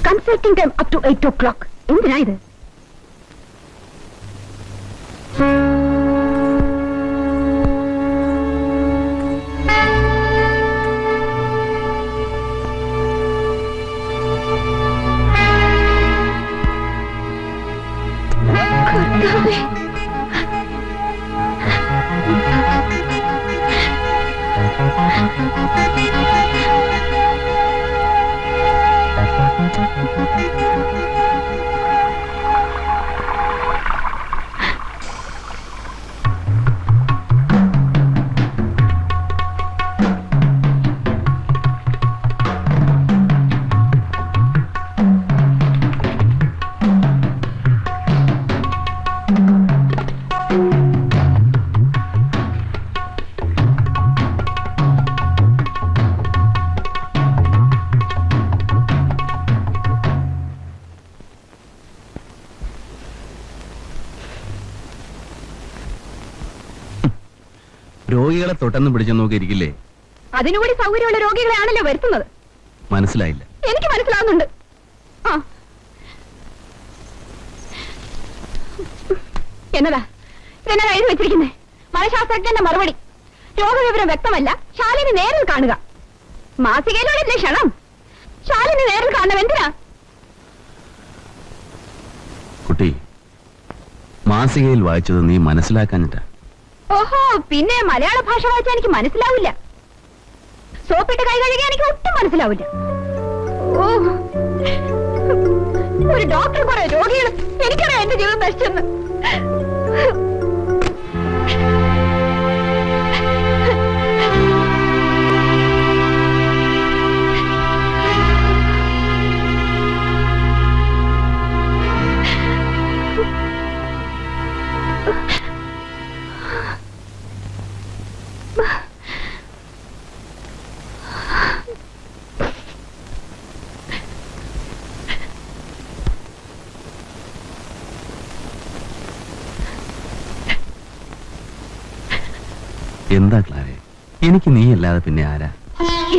Speaker 2: Consulting time up to 8 o'clock. എന്തിനാ ഇത്?
Speaker 1: രോഗികളെ തൊട്ടെന്ന് പിടിച്ചു നോക്കിയിരിക്കില്ലേ?
Speaker 2: അതിനുകൂടി സൗകര്യമുള്ള രോഗികളെയാണല്ലോ വരുത്തുന്നത്.
Speaker 1: മനസ്സിലായില്ല.
Speaker 2: എനിക്ക് മനസ്സിലാവുന്നുണ്ട്. ആ എന്നതാ ഇതെന്നാ എഴുതി വെച്ചിരിക്കുന്നേ? മനഃശാസ്ത്രജ്ഞന്റെ മറുപടി: രോഗവിവരം വ്യക്തമല്ല, ശാലിനി നേരിൽ കാണുക. മാസികയിലൂടെ ക്ഷണം. ശാലിനി നേരിൽ കാണണം എന്തിനാ?
Speaker 1: കുട്ടി, മാസികയിൽ വായിച്ചത് നീ മനസ്സിലാക്കാഞ്ഞിട്ടാ.
Speaker 2: ഓഹോ, പിന്നെ മലയാള ഭാഷ വായിച്ചാൽ എനിക്ക് മനസ്സിലാവില്ല. സോപ്പിട്ട് കൈ കഴുകിയാൽ എനിക്ക് ഒട്ടും മനസ്സിലാവില്ല. ഓ, ഒരു ഡോക്ടർ കുറെ രോഗികൾ. എനിക്കറിയാം എന്റെ ജീവിതം നശിച്ചെന്ന്.
Speaker 1: എന്താ ക്ലാരെ, എനിക്ക് നീ അല്ലാതെ പിന്നെ ആരാ?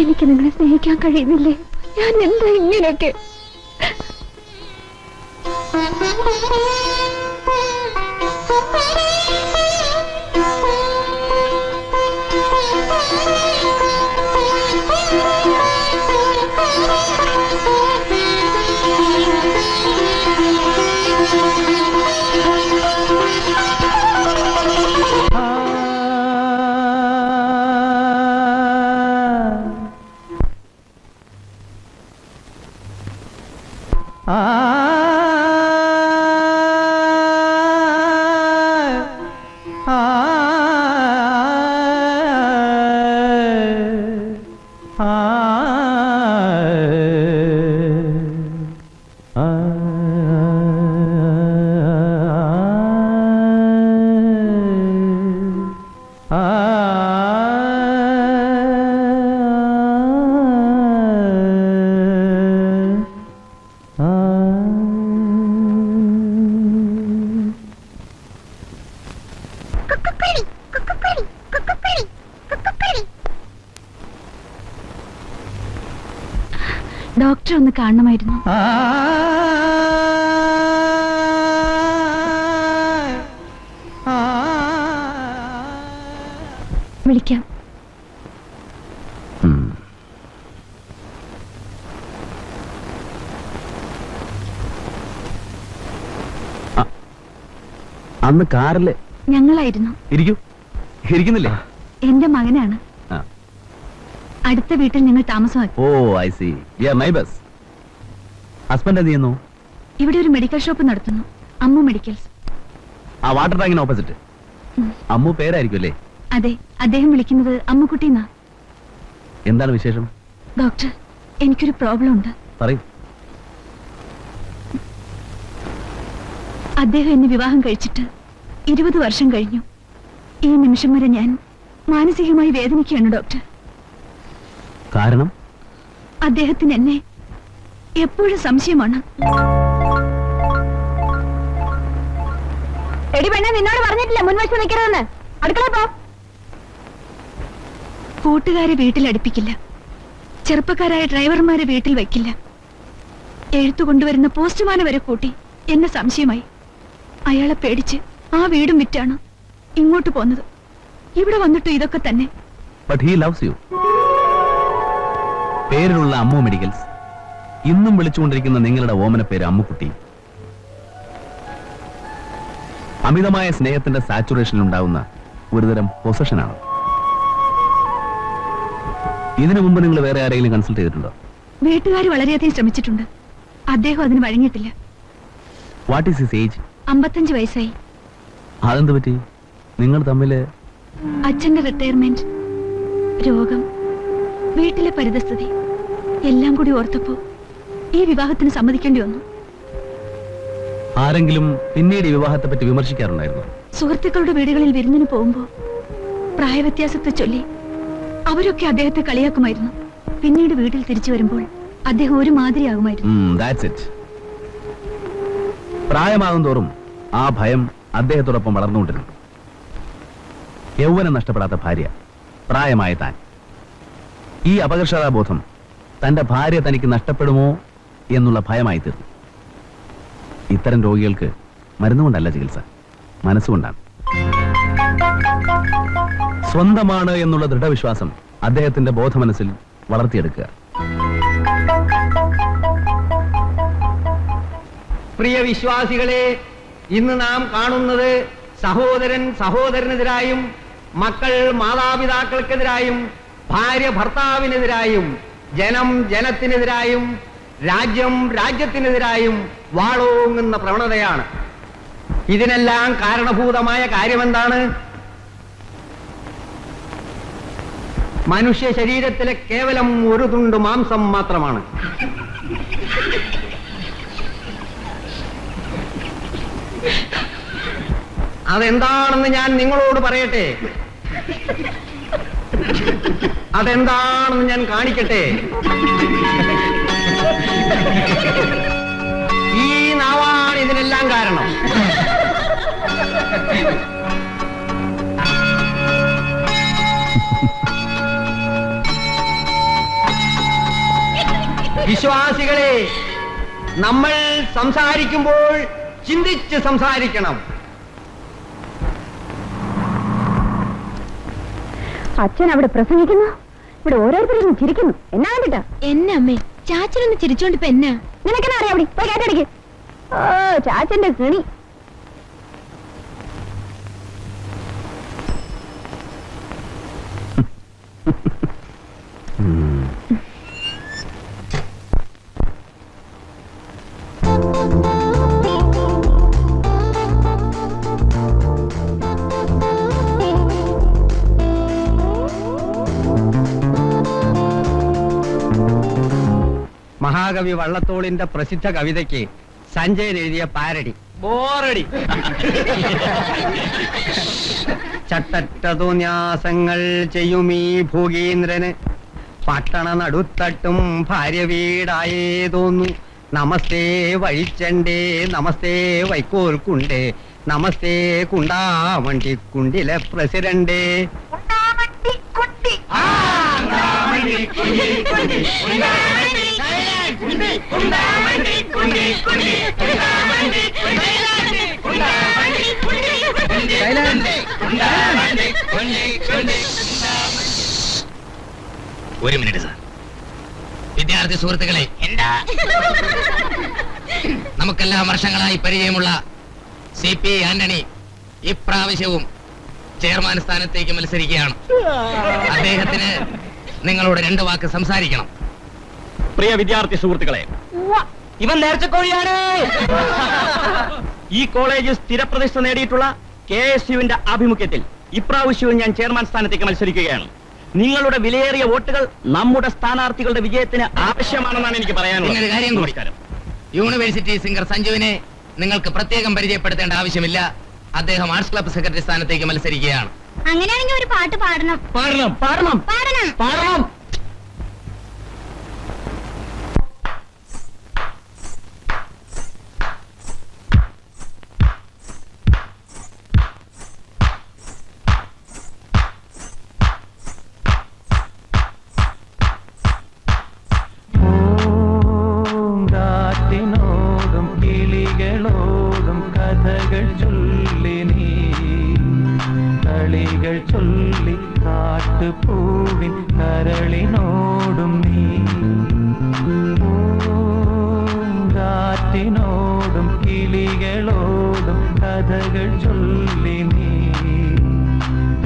Speaker 2: എനിക്ക് നിങ്ങളെ സ്നേഹിക്കാൻ കഴിയുന്നില്ലേ? ഞാൻ എന്താ ഇങ്ങനെയൊക്കെ?
Speaker 5: ഡോക്ടറെ ഒന്ന് കാണണമായിരുന്നു. വിളിക്കാം.
Speaker 1: അന്ന് കാറില്
Speaker 5: ഞങ്ങളായിരുന്നു.
Speaker 1: ഇരിക്കുന്നില്ലേ?
Speaker 5: എന്റെ മകനാണ്. അടുത്ത വീട്ടിൽ ഞങ്ങൾ താമസമാക്കി.
Speaker 1: Oh I see. We are neighbours. Husband എന്ത് ചെയ്യുന്നു?
Speaker 5: ഇവിടെ ഒരു മെഡിക്കൽ ഷോപ്പ് നടത്തുന്നു, അമ്മു മെഡിക്കൽസ്.
Speaker 1: ആ വാട്ടർ ടാങ്കിന് ഓപ്പോസിറ്റ്. അമ്മു പേരായിരിക്കും അല്ലേ?
Speaker 5: അതെ, അദ്ദേഹം വിളിക്കുന്നത് അമ്മുക്കുട്ടിന്നാ.
Speaker 1: എന്താണ് വിശേഷം?
Speaker 5: ഡോക്ടർ, എനിക്കൊരു പ്രോബ്ലം ഉണ്ട്.
Speaker 1: പറയൂ.
Speaker 5: അദ്ദേഹം എന്നെ വിവാഹം കഴിച്ചിട്ട് 20 വർഷം കഴിഞ്ഞു. ഈ നിമിഷം വരെ ഞാൻ മാനസികമായി വേദനിക്കുകയാണ് ഡോക്ടർ.
Speaker 1: കാരണം?
Speaker 5: അദ്ദേഹത്തിന് എന്നെ എപ്പോഴും സംശയമാണ്.
Speaker 2: എടി പെണ്ണെ, നിന്നോട് പറഞ്ഞിട്ടില്ല മുൻവശത്ത് നിൽക്കരുതെന്ന്. അടുക്കള പോ.
Speaker 5: കൂട്ടുകാരെ വീട്ടിൽ അടുപ്പിക്കില്ല, ചെറുപ്പക്കാരായ ഡ്രൈവർമാരെ വീട്ടിൽ വയ്ക്കില്ല. എഴുത്തു കൊണ്ടുവരുന്ന പോസ്റ്റ്മാനെ വരെ കൂട്ടി എന്നെ സംശയമായി. അയാളെ പേടിച്ച് ആ വീടും വിറ്റാണ് ഇങ്ങോട്ട് പോന്നത്. ഇവിടെ വന്നിട്ട് ഇതൊക്കെ തന്നെ.
Speaker 1: But he loves you. പേരിലുള്ള അമ്മു മെഡിക്കൽസ്, ഇന്നും വിളിച്ചുകൊണ്ടിരിക്കുന്ന നിങ്ങളുടെ ഓമന പേര് അമ്മുക്കുട്ടി. അമിതമായ സ്നേഹത്തിന്റെ സാച്ചുറേഷനിൽ ഉണ്ടാവുന്ന ഒരുതരം പൊസഷനാണ്. ഇതിനു മുമ്പ് നിങ്ങൾ വേറെ ആരെങ്കിലും കൺസൾട്ട് ചെയ്തിട്ടുണ്ടോ?
Speaker 5: വീട്ടുകാർ വളരെയധികം ശ്രമിച്ചിട്ടുണ്ട്. അദ്ദേഹം അതിന് വഴങ്ങിയിട്ടില്ല.
Speaker 1: What is his age?
Speaker 5: 55 വയസ്സായി.
Speaker 1: അതെന്ത് പറ്റി? നിങ്ങൾ തമ്മില്?
Speaker 5: അച്ഛന്റെ റിട്ടയർമെന്റ്, രോഗം, വീട്ടിലെ പരിതസ്ഥിതി എല്ലാം കൂടി ഓർത്തപ്പോ ഈ വിവാഹത്തിന് സമ്മതിക്കേണ്ടി വന്നു.
Speaker 1: ആരെങ്കിലും പിന്നീട് ഈ വിവാഹത്തെ പറ്റി വിമർശിക്കാറുണ്ടായിരുന്നു?
Speaker 5: സുഹൃത്തുക്കളുടെ വീടുകളിൽ വിരുന്നിന് പോകുമ്പോ പ്രായവ്യത്യാസത്തെ ചൊല്ലി അവരൊക്കെ അദ്ദേഹത്തെ കളിയാക്കുമായിരുന്നു. പിന്നീട് വീട്ടിൽ തിരിച്ചു വരുമ്പോൾ അദ്ദേഹം ഒരു മാതിരിയാകുമായിരുന്നു.
Speaker 1: That's it. പ്രായമാകും തോറും ആ ഭയം അദ്ദേഹത്തോടൊപ്പം വളർന്നുകൊണ്ടിരുന്നു. യൗവനം നഷ്ടപ്പെടാത്ത ഭാര്യ, പ്രായമായ താൻ. ഈ അപകർഷതാബോധം തന്റെ ഭാര്യ തനിക്ക് നഷ്ടപ്പെടുമോ എന്നുള്ള ഭയമായി തീർന്നു. ഇത്തരം രോഗികൾക്ക് മരുന്നുകൊണ്ടല്ല ചികിത്സ, മനസ്സുകൊണ്ടാണ്. സ്വന്തമാണ് എന്നുള്ള ദൃഢവിശ്വാസം അദ്ദേഹത്തിന്റെ ബോധമനസ്സിൽ വളർത്തിയെടുക്കുക.
Speaker 11: പ്രിയ വിശ്വാസികളെ, ഇന്ന് നാം കാണുന്നത് സഹോദരൻ സഹോദരനെതിരായും, മക്കൾ മാതാപിതാക്കൾക്കെതിരായും, ഭാര്യ ഭർത്താവിനെതിരായും, ജനം ജനത്തിനെതിരായും, രാജ്യം രാജ്യത്തിനെതിരായും വാളോങ്ങുന്ന പ്രവണതയാണ്. ഇതിനെല്ലാം കാരണഭൂതമായ കാര്യമെന്താണ്? മനുഷ്യ ശരീരത്തിലെ കേവലം ഒരു തുണ്ട് മാംസം മാത്രമാണ്. അതെന്താണെന്ന് ഞാൻ നിങ്ങളോട് പറയട്ടെ, അതെന്താണെന്ന് ഞാൻ കാണിക്കട്ടെ. ഈ നാവാണ് ഇതിനെല്ലാം കാരണം. വിശ്വാസികളെ, നമ്മൾ സംസാരിക്കുമ്പോൾ ചിന്തിച്ച് സംസാരിക്കണം.
Speaker 2: അച്ഛൻ അവിടെ പ്രസംഗിക്കുന്നു, ഇവിടെ ഓരോരുത്തരും ചിരിക്കുന്നു. എന്നാ വേണ്ടിട്ടാ?
Speaker 5: എന്നെ അമ്മേ, ചാച്ചനൊന്ന് ചിരിച്ചോണ്ടിപ്പോ എന്നാ?
Speaker 2: നിനക്കെന്നാ അറിയാം? അവിടെ പോയി കേട്ടടിക്ക്. ഓ, ചാച്ചന്റെ കിണി.
Speaker 11: മഹാകവി വള്ളത്തോളിന്റെ പ്രസിദ്ധ കവിതയ്ക്ക് സഞ്ജയൻ എഴുതിയ പാരടി ബോറടി. ചട്ടറ്റതുന്യാസങ്ങൾ ചെയ്യുമീ ഭൂകീന്ദ്രന്, പട്ടണ നടുത്തട്ടും ഭാര്യ വീടായേ തോന്നു. നമസ്തേ വഴിച്ചണ്ടേ, നമസ്തേ വൈക്കോൽക്കുണ്ടേ, നമസ്തേ കുണ്ടാമണ്ടിക്കുണ്ടിലെ പ്രസിഡന്റേ.
Speaker 12: ഒരു മിനിറ്റ് സാർ. വിദ്യാർത്ഥി സുഹൃത്തുക്കളെ, നമുക്കെല്ലാം വർഷങ്ങളായി പരിചയമുള്ള CP ആന്റണി ഇപ്രാവശ്യവും ചെയർമാൻ സ്ഥാനത്തേക്ക് മത്സരിക്കുകയാണ്. അദ്ദേഹത്തിന് നിങ്ങളോട് 2 വാക്ക് സംസാരിക്കണം.
Speaker 1: പ്രിയ വിദ്യാർത്ഥി സുഹൃത്തുക്കളെ, ഇവൻ നേർച്ചക്കോഴിയാണ്. ഈ കോളേജിൽ സ്ഥിരപ്രതിഷ്ഠ നേടിയിട്ടുള്ള KSUവിന്റെ ആഭിമുഖ്യത്തിൽ ഇപ്രാവശ്യവും ഞാൻ ചെയർമാൻ സ്ഥാനത്തേക്ക് മത്സരിക്കുകയാണ്. നിങ്ങളുടെ വിലയേറിയ വോട്ടുകൾ നമ്മുടെ സ്ഥാനാർത്ഥികളുടെ വിജയത്തിന് ആവശ്യമാണെന്നാണ് എനിക്ക് പറയാനുള്ളത്.
Speaker 12: കാര്യം നമസ്കാരം. യൂണിവേഴ്സിറ്റി സിംഗർ സഞ്ജുവിനെ നിങ്ങൾക്ക് പ്രത്യേകം പരിചയപ്പെടുത്തേണ്ട ആവശ്യമില്ല. അദ്ദേഹം ആർട്സ് ക്ലബ് സെക്രട്ടറി സ്ഥാനത്തേക്ക് മത്സരിക്കുകയാണ്.
Speaker 2: അങ്ങനെയാണെങ്കിൽ ഒരു പാട്ട് പാടണം.
Speaker 1: പാടണം പാടണം
Speaker 2: പാടണം
Speaker 1: പാടണം.
Speaker 13: പൂങ്കാറ്റിനോടും കിളികളോടും കഥകൾ ചൊല്ലി നീ, കളികൾ ചൊല്ലി കാട്ടുപൂവിൻ കരളിനോടും നീ. പൂങ്കാറ്റിനോടും കിളികളോടും കഥകൾ ചൊല്ലി നീ,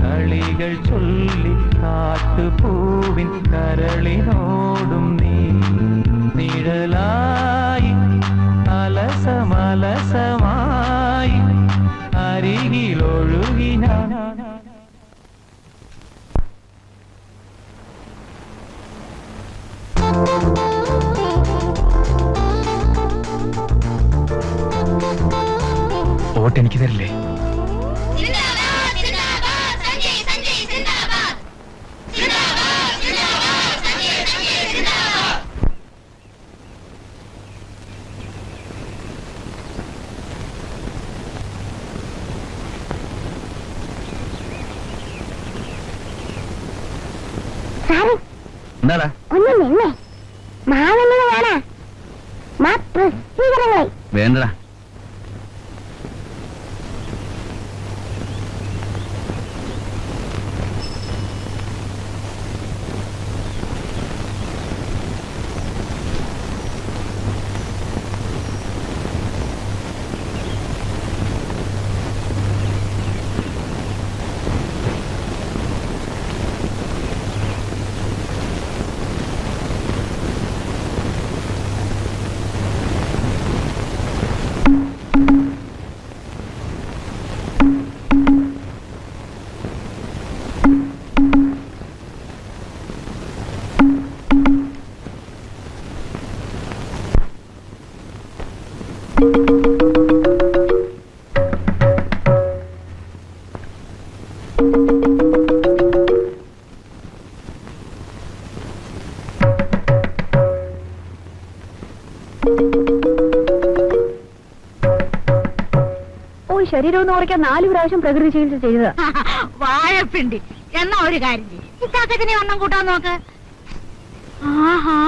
Speaker 13: കളികൾ ചൊല്ലി കാട്ടുപൂവിൻ കരളിനോടും നീ. നിഴലായി അലസമലസമായി അരികിലൊഴുകി ഞാൻ.
Speaker 10: വോട്ട് എനിക്ക് തരില്ലേ?
Speaker 1: എന്താടാ?
Speaker 2: ഒന്ന് നിന്നെ മാവെന്നത് വേണ പ്രസിദ്ധീകരണങ്ങളെ
Speaker 1: വേണ്ടടാ.
Speaker 2: ശരീരം എന്ന് കുറയ്ക്കാൻ 4 പ്രാവശ്യം പ്രകൃതി ചികിത്സ ചെയ്തതാ.
Speaker 4: വാഴപ്പിണ്ടി. എന്നാ ഒരു കാര്യം ചെയ്യും, ഇത്താക്കത്തിനെ ഒന്നും കൂട്ടാൻ നോക്ക്. ആഹാ,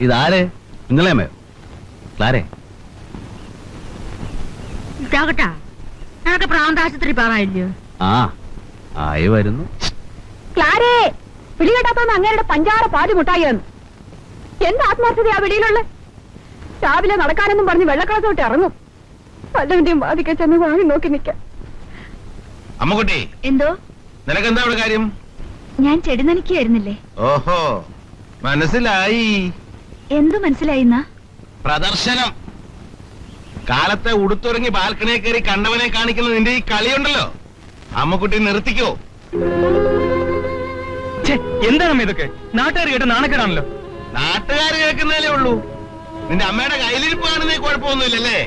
Speaker 1: ഇതാര്? നിങ്ങളേമയോ? ക്ലാരേ?
Speaker 4: ഇത്താക്കട്ടാ, നിനക്ക് പ്രാന്താശുപത്രി പോകാനില്ലയോ?
Speaker 1: ആ, ആയി വരുന്നു.
Speaker 2: ക്ലാരേ, പിടികെട്ടാത്തോന്ന് അങ്ങേരുടെ പഞ്ചാര പാതി മുട്ടായിരുന്നു. എന്ത് ആത്മാർത്ഥതയാ വെളിയിലുള്ള? രാവിലെ നടക്കാനെന്നും പറഞ്ഞ് വെള്ളക്കളത്തോട്ട് ഇറങ്ങും. വല്ലവന്റെയും വാതിക്കെ ചെന്ന് വാങ്ങി നോക്കി നിൽക്കാം.
Speaker 8: അമ്മക്കുട്ടി,
Speaker 5: എന്തോ?
Speaker 8: നിനക്കെന്താ ഇവിടെ കാര്യം?
Speaker 5: ഞാൻ ചെടി നനയ്ക്കായിരുന്നില്ലേ?
Speaker 8: ഓഹോ, മനസ്സിലായി.
Speaker 5: എന്തു മനസ്സിലായിന്നാ?
Speaker 8: പ്രദർശനം. കാലത്തെ ഉടുത്തുറങ്ങി ബാൽക്കണിയെ കയറി കണ്ടവനെ കാണിക്കുന്ന നിന്റെ ഈ കളിയുണ്ടല്ലോ, അമ്മക്കുട്ടി നിർത്തിക്കോ.
Speaker 10: എന്താണ് ഇതൊക്കെ? നാട്ടുകാർ കേട്ട് നാണക്കേടാണല്ലോ.
Speaker 8: നാട്ടുകാർ കേൾക്കുന്നതല്ലേ ഉള്ളൂ. നിന്റെ അമ്മയുടെ കയ്യിലിരിപ്പ് കാണുന്നേ കുഴപ്പമൊന്നുമില്ലല്ലേ?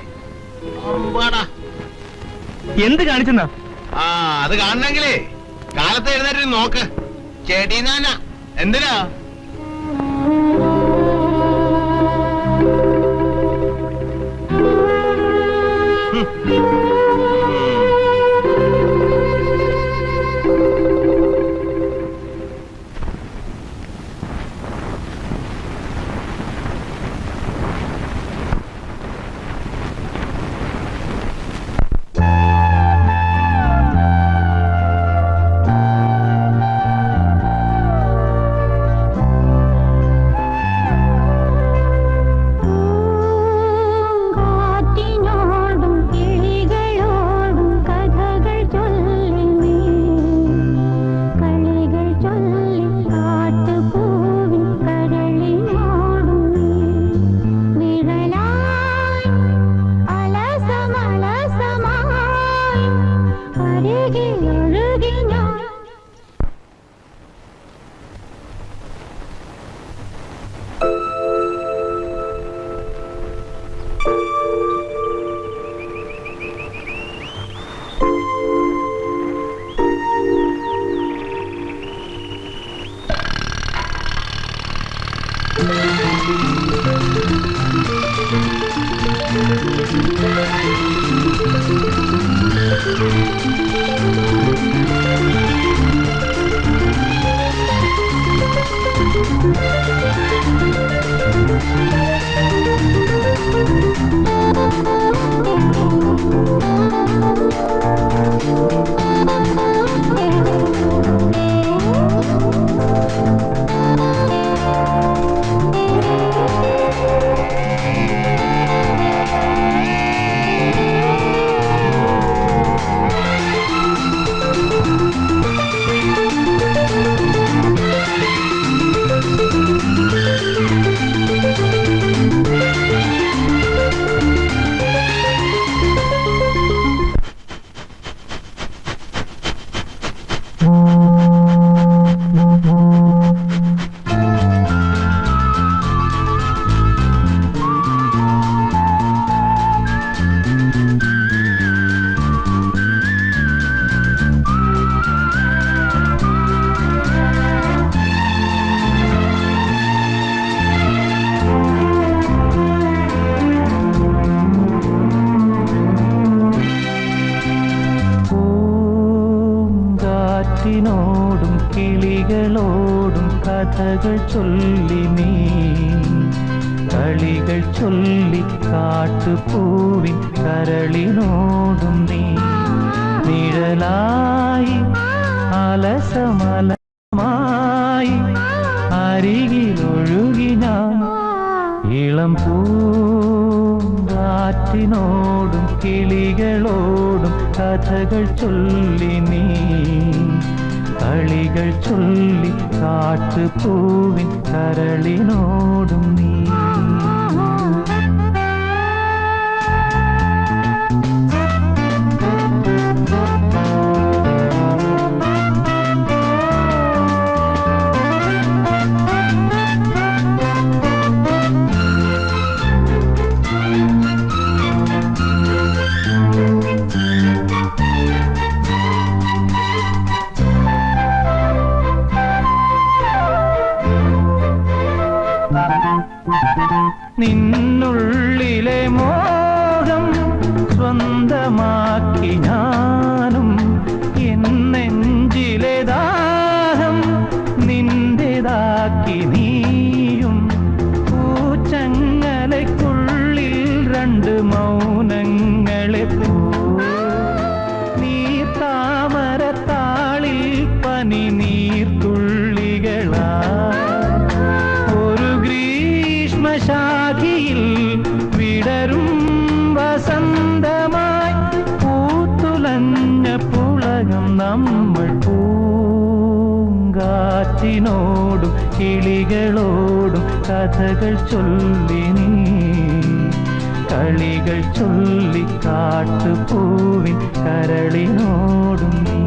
Speaker 10: എന്ത് കാണിച്ചെന്നാ?
Speaker 14: ആ അത് കാണണെങ്കിലേ കാലത്ത് എഴുന്നേറ്റ് നോക്ക്. ചെടീനാന എന്തിനാ?
Speaker 13: കാറ്റിനോടും കിളികളോടും കഥകൾ ചൊല്ലി നീ കളികൾ ചൊല്ലി കാട്ടുപൂവിൻ കരളിനോടും നീ നിഴലായി അലസമലമായി അരികിലൊഴുകി ഞാൻ ഇളം പൂങ്കാറ്റിനോടും കിളികളോടും കഥകൾ ചൊല്ലി നീ കളികൾ ചൊല്ലി കാട്ടുപൂവിൻ കരളിനോടും നീ നിന്നുള്ളിലെ മോഹം സ്വന്തമാക്കി ഞാനും എന്നെഞ്ചിലെ ദാഹം നിന്റേതാക്കി നീയും പൂച്ചങ്ങലയ്ക്കുള്ളിൽ രണ്ട് മൗനങ്ങളെ നീ താമരത്താളിൽ പനി നീർത്തുള്ളികളാ ശാഖിയിൽ വിടരും വസന്തമായി പൂത്തുലഞ്ഞ പുളകം നമ്മൾ പൂങ്കാറ്റിനോടും കിളികളോടും കഥകൾ ചൊല്ലി നീ കളികൾ ചൊല്ലി കാട്ടുപൂവിൻ കരളിനോടും നീ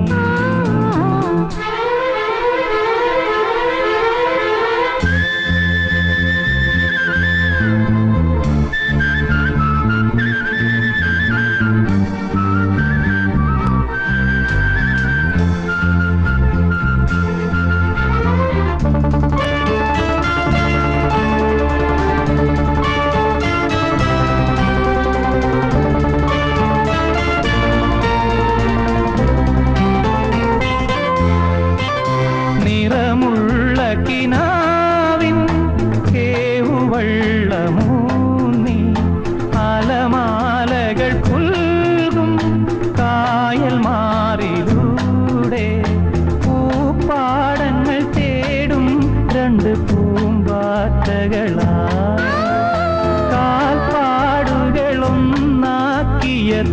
Speaker 13: കിനാവിൻ കേവുവള്ളമൂന്നി അലമാലകൾ പുൽകും കായൽ മാറിലൂടെ പൂപ്പാടങ്ങൾ തേടും രണ്ട് പൂമ്പാറ്റകളാ കാൽപ്പാടുകളൊന്നാക്കിയ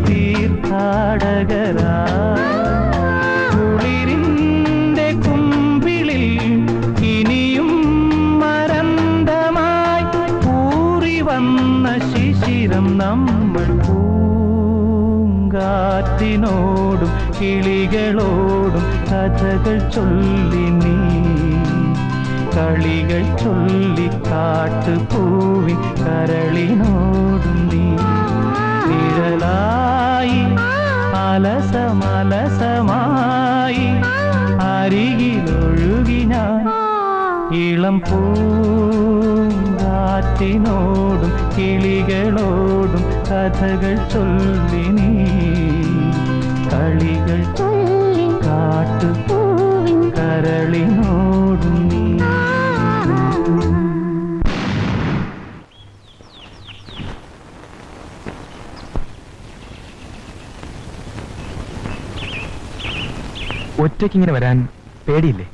Speaker 13: തീർത്ഥാടകരാ കുളിരിന്റെ കുമ്പിളിൽ ഇനിയും മരന്തമായി കൂറി വന്ന ശിശിരം നമ്മൾ പൂങ്കാറ്റിനോടും കിളികളോടും കഥകൾ ചൊല്ലി നീ കളികൾ ചൊല്ലി കാട്ടുപൂവിൻ കരളിനോടും നീ നിഴലായി അലസമലസമായി അരികിലൊഴുകി ഞാൻ ഇളം പൂങ്കാറ്റിനോടും കിളികളോടും കഥകൾ ചൊല്ലി നീ കളികൾ ചൊല്ലി കാട്ടുപൂവിൻ കരളിനോടും നീ.
Speaker 10: ഒറ്റയ്ക്കിങ്ങനെ വരാൻ പേടിയില്ലേ?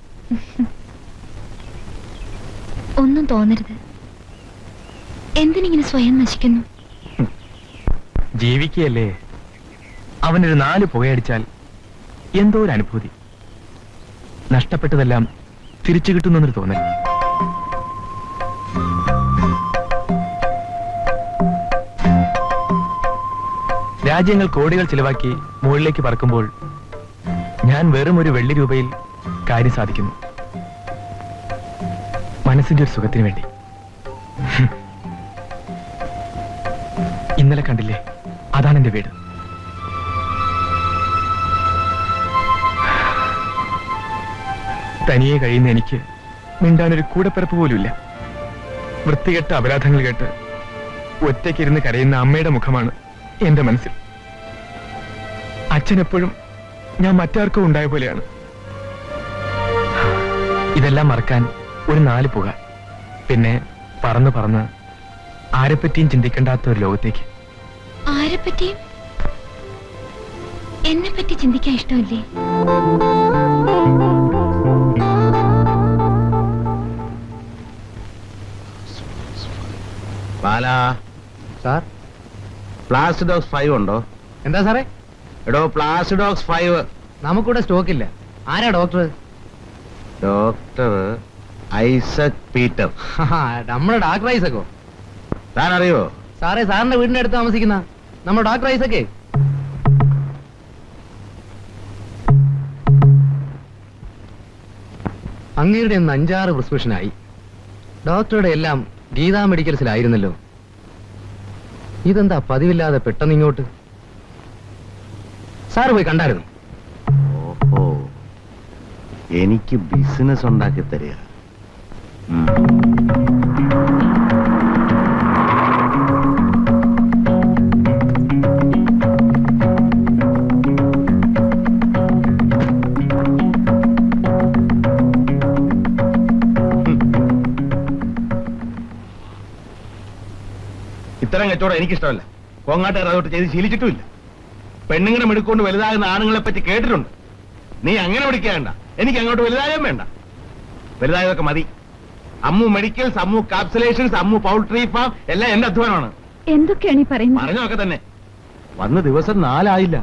Speaker 5: ഒന്നും തോന്നരുത്. എന്തിനിങ്ങനെ സ്വയം നശിക്കുന്നു?
Speaker 10: ജീവിക്കുകയല്ലേ. അവനൊരു 4 പുകയടിച്ചാൽ എന്തോ ഒരു അനുഭൂതി. നഷ്ടപ്പെട്ടതെല്ലാം തിരിച്ചു കിട്ടുന്നൊരു തോന്നൽ. രാജ്യങ്ങൾ കോടികൾ ചിലവാക്കി മുകളിലേക്ക് പറക്കുമ്പോൾ ഞാൻ വെറും ഒരു വെള്ളി രൂപയിൽ കാര്യം സാധിക്കുന്നു. മനസ്സിന്റെ ഒരു സുഖത്തിന് വേണ്ടി. ഇന്നലെ കണ്ടില്ലേ, അതാണ് എന്റെ വീട്. തനിയെ കഴിയുന്ന എനിക്ക് മിണ്ടാനൊരു കൂടെപ്പിറപ്പ് പോലുമില്ല. വൃത്തികെട്ട അപരാധങ്ങൾ കേട്ട് ഒറ്റയ്ക്കിരുന്ന് കരയുന്ന അമ്മയുടെ മുഖമാണ് എന്റെ മനസ്സിൽ. അച്ഛനെപ്പോഴും ഞാൻ മറ്റാർക്കും ഉണ്ടായ പോലെയാണ്. ഇതെല്ലാം മറക്കാൻ ഒരു 4 പുക, പിന്നെ പറന്ന് പറന്ന് ആരെപ്പറ്റിയും ചിന്തിക്കേണ്ടാത്ത ഒരു ലോകത്തേക്ക്.
Speaker 5: ആരെപ്പറ്റിയും? എന്നെ പറ്റി ചിന്തിക്കാൻ ഇഷ്ടമല്ലേ?
Speaker 14: ബാലാ
Speaker 12: സാർ,
Speaker 14: പ്ലാസിഡോക്സ് 5 ഉണ്ടോ?
Speaker 12: എന്താ സാറേ?
Speaker 14: എടോ, പ്ലാസിഡോക്സ് 5
Speaker 12: നമുക്കിവിടെ സ്റ്റോക്ക് ഇല്ല. ആരാ ഡോക്ടർ?
Speaker 14: Doctor Isaac Peter.
Speaker 12: നമ്മുടെ ഡോക്ടർ ഐസക്കോ?
Speaker 14: താൻ അറിയോ?
Speaker 12: സാറേ, സാറിന്റെ വീടിന്റെ അടുത്ത് താമസിക്കുന്ന നമ്മുടെ ഡോക്ടർ ഐസക്കേ. അങ്ങേരുടെ 5-6 പ്രിസ്ക്രിപ്ഷനായി. ഡോക്ടറുടെ എല്ലാം ഗീതാ മെഡിക്കൽസിലായിരുന്നല്ലോ. ഇതെന്താ പതിവില്ലാതെ പെട്ടെന്ന് ഇങ്ങോട്ട്? സാറ് പോയി കണ്ടായിരുന്നു?
Speaker 14: ഓഹോ, എനിക്ക് ബിസിനസ് ഉണ്ടാക്കി തരിക. ഇത്തരം കച്ചവടം എനിക്കിഷ്ടമല്ല. കോങ്ങാട്ടുകാർ അതോട്ട് ചെയ്ത് ശീലിച്ചിട്ടുമില്ല. പെണ്ണുങ്ങളെ മെടുക്കൊണ്ട് വലുതാകുന്ന ആണുങ്ങളെ പറ്റി കേട്ടിട്ടുണ്ട്. നീ അങ്ങനെ പിടിക്കേണ്ട. എനിക്ക് അങ്ങോട്ട് വലുതാകാൻ വേണ്ട. വലുതായതൊക്കെ മതി. Ammu medicals, Ammu capsulations, Ammu poultry farm എല്ലാം എന്റെ അധ്വാനമാണ്.
Speaker 5: എന്തൊക്കെയാണ് ഈ പറയുന്നത്?
Speaker 14: പറഞ്ഞൊക്കെ തന്നെ. വന്ന് ദിവസം 4 ആയില്ല.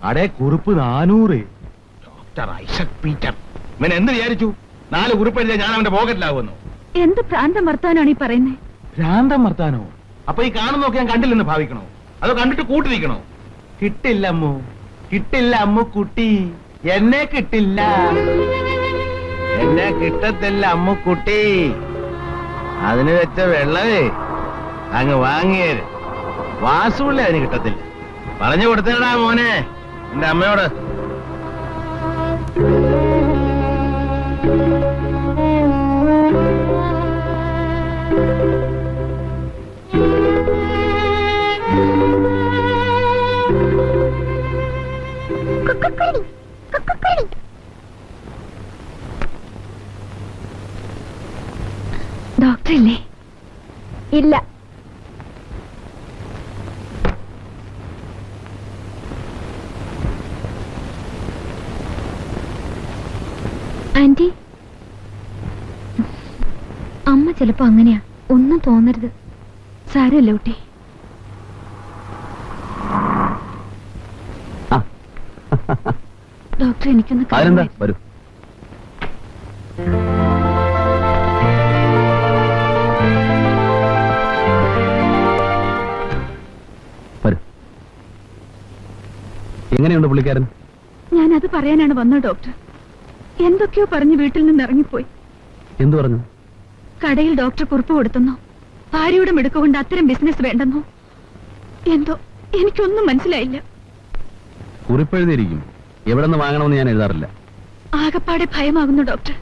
Speaker 14: അടേ കുറിപ്പ് 400. Doctor Isaac Peter. ഇവൻ എന്ത് വിചാരിച്ചു? 4 കുറിപ്പ് എഴുതിയാൽ ഞാൻ അവന്റെ പോക്കറ്റിലാകുമെന്നോ?
Speaker 5: എന്ത് ഭ്രാന്തം വർത്താനാണ് ഈ പറയുന്നത്?
Speaker 14: ഭ്രാന്തം വർത്താനോ? അപ്പൊ ഈ കാണുന്നൊക്കെ ഞാൻ കണ്ടില്ലെന്ന് ഭാവിക്കണോ? അതോ കണ്ടിട്ട് കൂട്ടിരിക്കണോ? കിട്ടില്ല അമ്മു, കിട്ടില്ല അമ്മു കുട്ടി. എന്നെ കിട്ടില്ല, എന്നെ കിട്ടത്തില്ല അമ്മു കുട്ടി. അതിന് വെച്ച വെള്ളമേ അങ്ങ് വാങ്ങിയേര്. വാസുള്ള അതിന് കിട്ടത്തില്ല. പറഞ്ഞു കൊടുത്തേടാ മോനെ എന്റെ അമ്മയോട്.
Speaker 5: ഡോക്ടർ ഇല്ലേ?
Speaker 2: ഇല്ല.
Speaker 5: ആന്റി, അമ്മ ചിലപ്പോ അങ്ങനെയാ, ഒന്നും തോന്നരുത്. സാരമില്ല കുട്ടി. ഡോക്ടർ എനിക്കൊന്ന്
Speaker 1: അതിനെന്താ, വരൂ. എങ്ങനെയുണ്ട് പുള്ളിക്കാരൻ?
Speaker 5: ഞാനത് പറയാനാണ് വന്നത് ഡോക്ടർ. എന്തൊക്കെയോ പറഞ്ഞ് വീട്ടിൽ നിന്ന് ഇറങ്ങിപ്പോയി.
Speaker 1: എന്തു പറഞ്ഞു?
Speaker 5: കടയിൽ ഡോക്ടർ കുറിപ്പ് കൊടുത്തെന്നോ, ഭാര്യയുടെ മിടുക്കുകൊണ്ട് അത്തരം ബിസിനസ് വേണ്ടെന്നോ എന്തോ, എനിക്കൊന്നും മനസ്സിലായില്ല.
Speaker 1: കുറിപ്പെഴുതിയിരിക്കും. എവിടെ നിന്ന് വാങ്ങണമെന്ന് ഞാൻ എഴുതാറില്ല.
Speaker 5: ആകപ്പാടെ ഭയമാകുന്നു ഡോക്ടർ.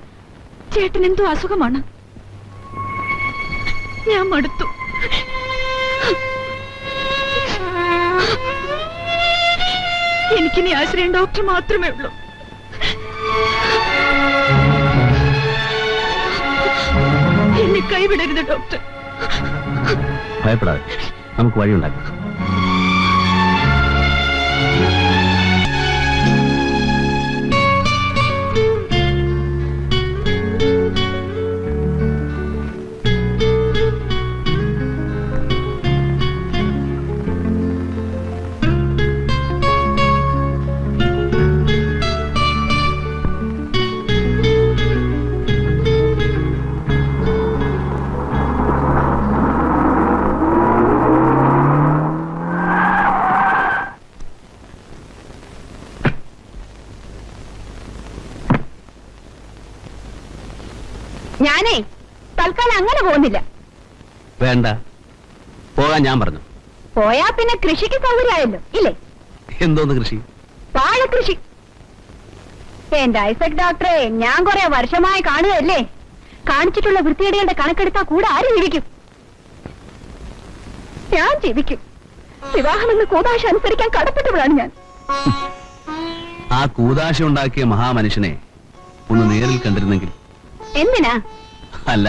Speaker 5: ചേട്ടൻ എന്തോ അസുഖമാണ്. ഞാൻ മടുത്തു. എനിക്കിനി ആശ്രയം ഡോക്ടർ മാത്രമേ ഉള്ളൂ. എന്നെ കൈവിടരുത് ഡോക്ടർ.
Speaker 1: ഭയപ്പെടാതെ, നമുക്ക് വഴിയുണ്ടാക്കാം.
Speaker 2: ഞാനേ തൽക്കാലം അങ്ങനെ പോകുന്നില്ല.
Speaker 1: വേണ്ട, പോകാൻ ഞാൻ പറഞ്ഞു.
Speaker 2: പോയാ പിന്നെ കൃഷിക്ക് സൗകര്യമായല്ലോ ഇല്ലേ?
Speaker 1: എന്തോന്ന് കൃഷി?
Speaker 2: വാഴകൃഷി. എന്റെ ഐസക് ഡോക്ടറെ, ഞാൻ കുറെ വർഷമായി കാണുകയല്ലേ. കാണിച്ചിട്ടുള്ള വൃത്തികേടുകളുടെ കണക്കെടുത്താ കൂടെ ആര് ജീവിക്കും? ഞാൻ ജീവിക്കും. വിവാഹമെന്ന് കൂതാശ അനുസരിക്കാൻ കടപ്പെട്ടവളാണ് ഞാൻ.
Speaker 1: ആ കൂതാശ ഉണ്ടാക്കിയ മഹാമനുഷ്യനെ ഒന്ന് നേരിൽ കണ്ടിരുന്നെങ്കിൽ.
Speaker 2: എന്തിനാ?
Speaker 1: അല്ല,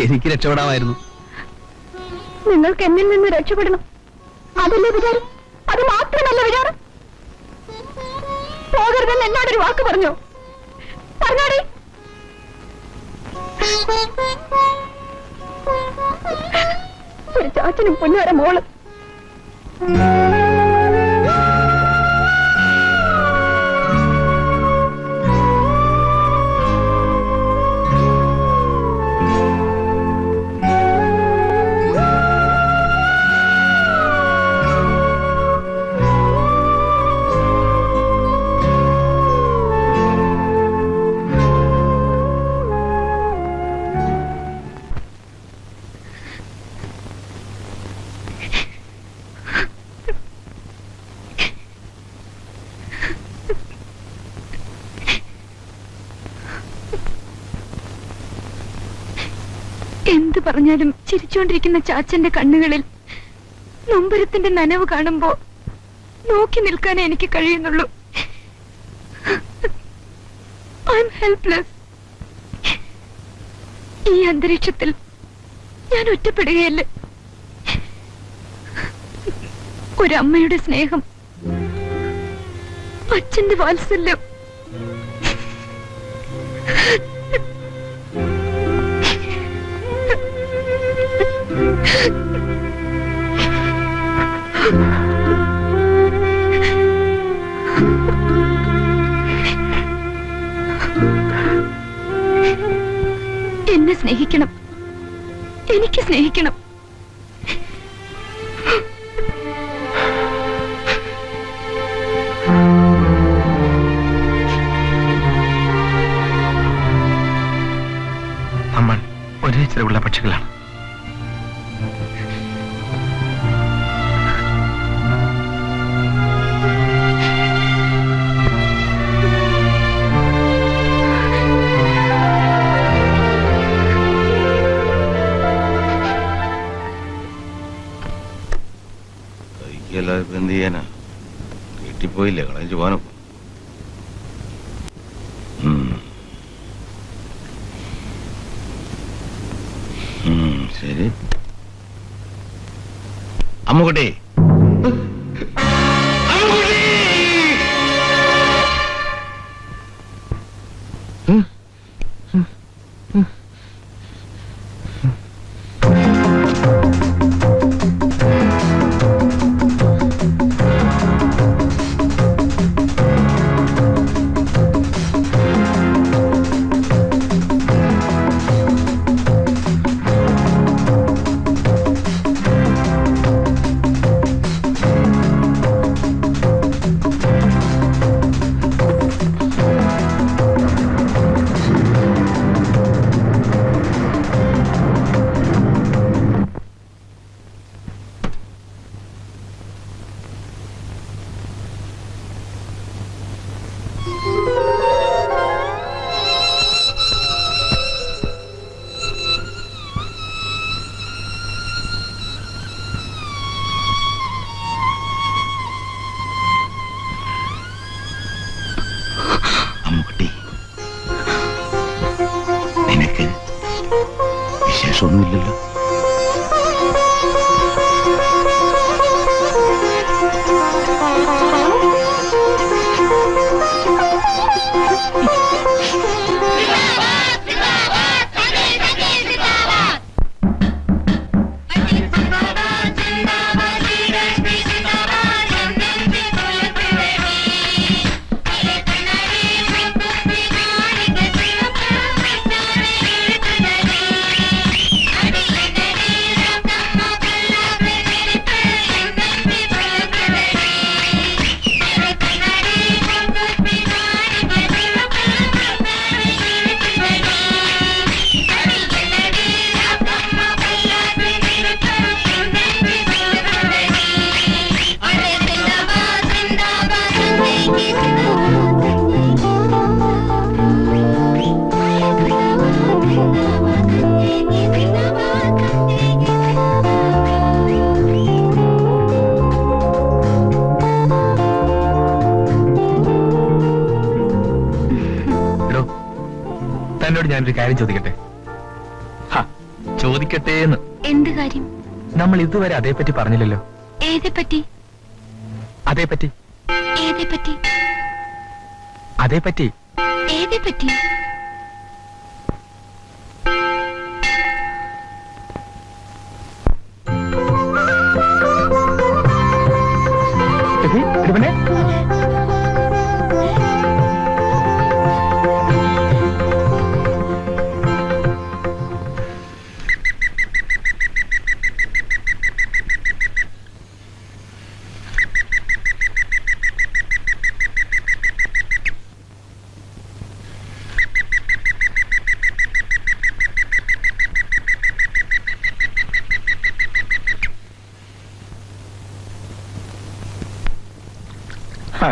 Speaker 1: എനിക്ക് രക്ഷപ്പെടാമായിരുന്നു.
Speaker 2: നിങ്ങൾക്ക് എന്നിൽ നിന്ന് രക്ഷപ്പെടണം, അതല്ലേ വിചാരം? അത് മാത്രമല്ല വിചാരം. പോകരുതെന്ന് എന്നോടൊരു വാക്ക് പറഞ്ഞോ? പറഞ്ഞോടി. ഒരു ചാച്ചനും പൊന്നുവരെ മോള്.
Speaker 5: എന്ത് പറഞ്ഞാലും ചിരിച്ചുകൊണ്ടിരിക്കുന്ന ചാച്ചന്റെ കണ്ണുകളിൽ നൊമ്പരത്തിന്റെ നനവ് കാണുമ്പോ നോക്കി നിൽക്കാനേ എനിക്ക് കഴിയുന്നുള്ളൂ. I M helpless. ഈ അന്തരീക്ഷത്തിൽ ഞാൻ ഒറ്റപ്പെടുകയല്ലേ. ഒരമ്മയുടെ സ്നേഹം, അച്ഛന്റെ വാത്സല്യം, എന്നെ സ്നേഹിക്കണം, എനിക്ക് സ്നേഹിക്കണം.
Speaker 10: നമ്മൾ ഒരേ ചിലവുള്ള പക്ഷികളാണ്.
Speaker 15: എന്ത് ചെയ്യാനാ, കെട്ടിപ്പോയില്ലേ, കളഞ്ഞു പോകാനും. ശരി. അമ്മുകുട്ടി, നിനക്ക് വിശേഷമൊന്നുമില്ലല്ലോ?
Speaker 10: തന്നോട് ഞാനൊരു കാര്യം ചോദിക്കട്ടെ? ചോദിക്കട്ടെ എന്ന്.
Speaker 5: എന്ത് കാര്യം?
Speaker 10: നമ്മൾ ഇതുവരെ അതേപ്പറ്റി പറഞ്ഞില്ലല്ലോ.
Speaker 5: ഏതെപ്പറ്റി?
Speaker 10: അതേപ്പറ്റി.
Speaker 5: ഏതെപ്പറ്റി?
Speaker 10: അതേപ്പറ്റി.
Speaker 5: ഏതെപ്പറ്റി?
Speaker 10: പിന്നെ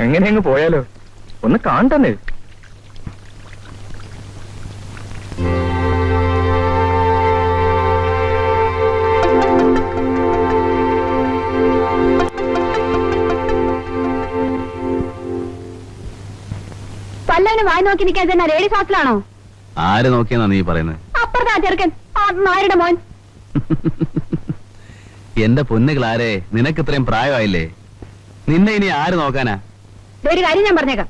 Speaker 10: അങ്ങനെ അങ്ങ് പോയാലോ? ഒന്ന് കാണണ്ടേ?
Speaker 2: പല്ലവന് വായി നോക്കി നിൽക്കാൻ തന്നെ ലേഡീസ് ഹോസ്റ്റലാണോ?
Speaker 1: ആര് നോക്കിയെന്നാ നീ പറയുന്നത്?
Speaker 2: അപ്പുറത്താ ചെറുക്കൻ, നായരുടെ മോൻ.
Speaker 1: എന്റെ പൊന്നുകളാരെ, നിനക്ക് ഇത്രയും പ്രായമായില്ലേ? നിന്നെ ഇനി ആര് നോക്കാനാ?
Speaker 2: ഒരു കാര്യം ഞാൻ പറഞ്ഞേക്കാം,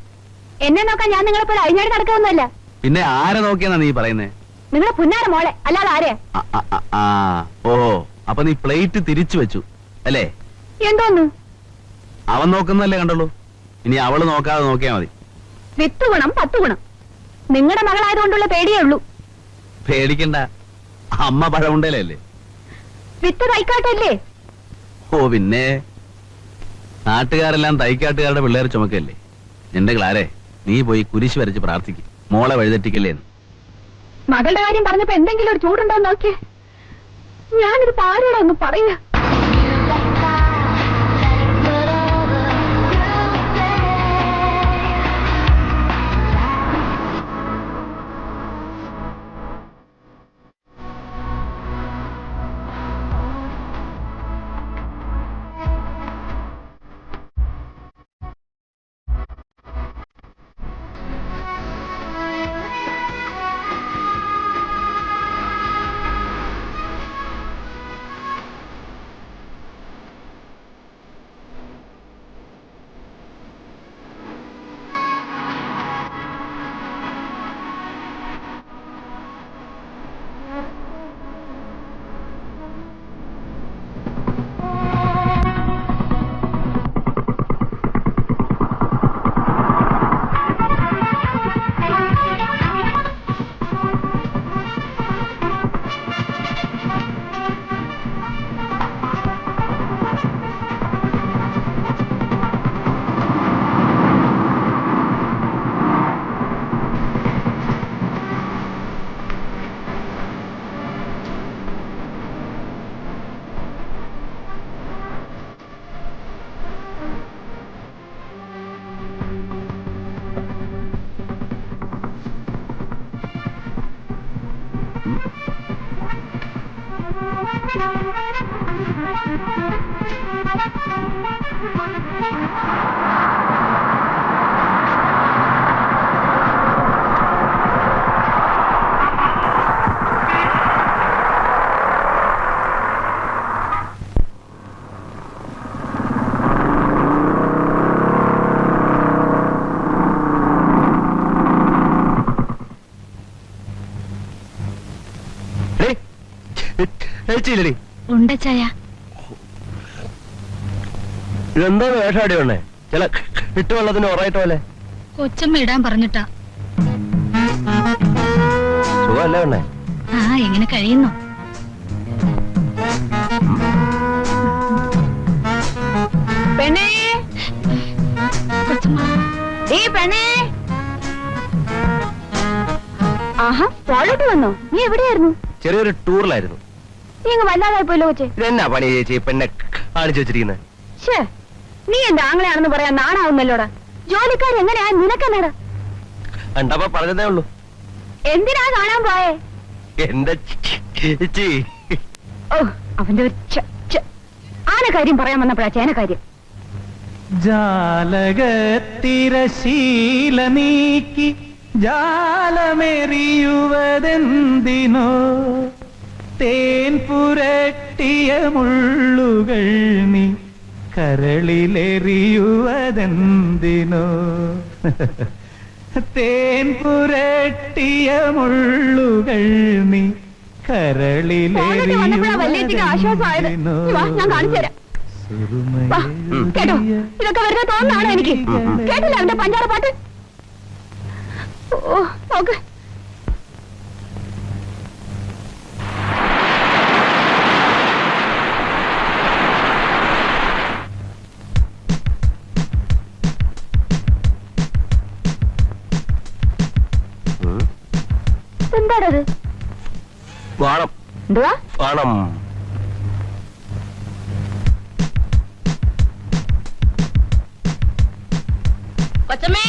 Speaker 2: എന്നെ നോക്കാൻ ഞാൻ നിങ്ങളെ പോലെ അഴിഞ്ഞാടി നടക്കൊന്നുമല്ല.
Speaker 1: പിന്നെ ആരെ നോക്കിയെന്നാ നീ പറയുന്നേ?
Speaker 2: നിങ്ങളെ പുന്നാര മോളെ, അല്ലാതെ ആരെയാ?
Speaker 1: ഓഹോ, അപ്പൊ നീ പ്ലേറ്റ് തിരിച്ചു വെച്ചു അല്ലേ?
Speaker 2: എന്തോന്ന്?
Speaker 1: അവൻ നോക്കുന്നല്ലേ കണ്ടുള്ളൂ, ഇനി അവള് നോക്കാതെ നോക്കിയാ മതി.
Speaker 2: 10 ഗുണം 10 ഗുണം. നിങ്ങളുടെ മകളായതുകൊണ്ടുള്ള പേടിയേ ഉള്ളൂ.
Speaker 1: പേടിക്കണ്ട, അമ്മ പഴമുണ്ടല്ലേ.
Speaker 2: വിത്ത് കൈക്കാട്ടല്ലേ?
Speaker 1: ഓ പിന്നെ, നാട്ടുകാരെല്ലാം തൈക്കാട്ടുകാരുടെ പിള്ളേർ ചുമക്കല്ലേ. എന്റെ ക്ലാരെ, നീ പോയി കുരിശ് വരച്ച് പ്രാർത്ഥിക്കും, മോളെ വഴിതെറ്റിക്കല്ലേന്ന്.
Speaker 2: മകളുടെ കാര്യം പറഞ്ഞപ്പോ എന്തെങ്കിലും ഒരു ചൂടുണ്ടോ നോക്കിയേ. ഞാനിത് പാരോടെ ഒന്ന് പറയാ.
Speaker 5: ഉണ്ടച്ചായ
Speaker 16: ഇതെന്തോ വേഷാടി വേണേ ചില ഇട്ടുവെള്ളത്തിന് ഉറയിട്ട് പോലെ
Speaker 5: കൊച്ചമ്മ ഇടാൻ പറഞ്ഞിട്ടാ.
Speaker 16: സുഖമല്ലേ വേണേ?
Speaker 5: ആ എങ്ങനെ കഴിയുന്നു?
Speaker 2: പെണ്ണേ പെണ്ണേ. ആഹാ പോളോട്ട് വന്നോ? നീ എവിടെയായിരുന്നു?
Speaker 16: ചെറിയൊരു ടൂറിലായിരുന്നു.
Speaker 2: നീ അങ്ങ് വല്ലാതായി പോയല്ലോ കൊച്ചേ.
Speaker 16: ഇതെന്നാ പണി ചേച്ചി പെണ്ണെ കാണിച്ചു വെച്ചിരിക്കുന്നത്?
Speaker 2: ഷേ നീ എന്റെ ആങ്ങളെയാണെന്ന് പറയാൻ നാണാവുന്നല്ലോടാ. ജോലിക്കാർ എങ്ങനെയാ നിനക്കെന്നടാ?
Speaker 16: കണ്ടപ്പോ പറഞ്ഞതേ ഉള്ളൂ.
Speaker 2: എന്തിനാ കാണാൻ പോയേ?
Speaker 16: എന്റെ ചേച്ചി
Speaker 2: ഓ അവന്റെ ആന കാര്യം പറയാൻ വന്നപ്പോഴാ ചേന കാര്യം.
Speaker 13: ജാലകത്തിരശീല നീക്കി ജാലമെറിയുവതെന്തിനോ തേൻ പുരട്ടിയ മുള്ളുകൾ നീ കരളിലെറിയുവതെന്തിനോ തേൻ പുരട്ടിയ മുള്ളുകൾ നീ
Speaker 2: കരളിലെറിയുവതെന്തിനോ. ഞാൻ കാണിച്ചു തരാം. കേട്ടോ ഇതൊക്കെ വെറുതെ തോന്നാണോ എനിക്ക്? കേട്ടില്ല അവന്റെ പഞ്ചാര പാട്ട്? ഓ നോക്ക്. എന്താണത്?
Speaker 16: വാണം.
Speaker 2: എന്തുവാ
Speaker 16: വാണം?
Speaker 2: കൊച്ചമ്മേ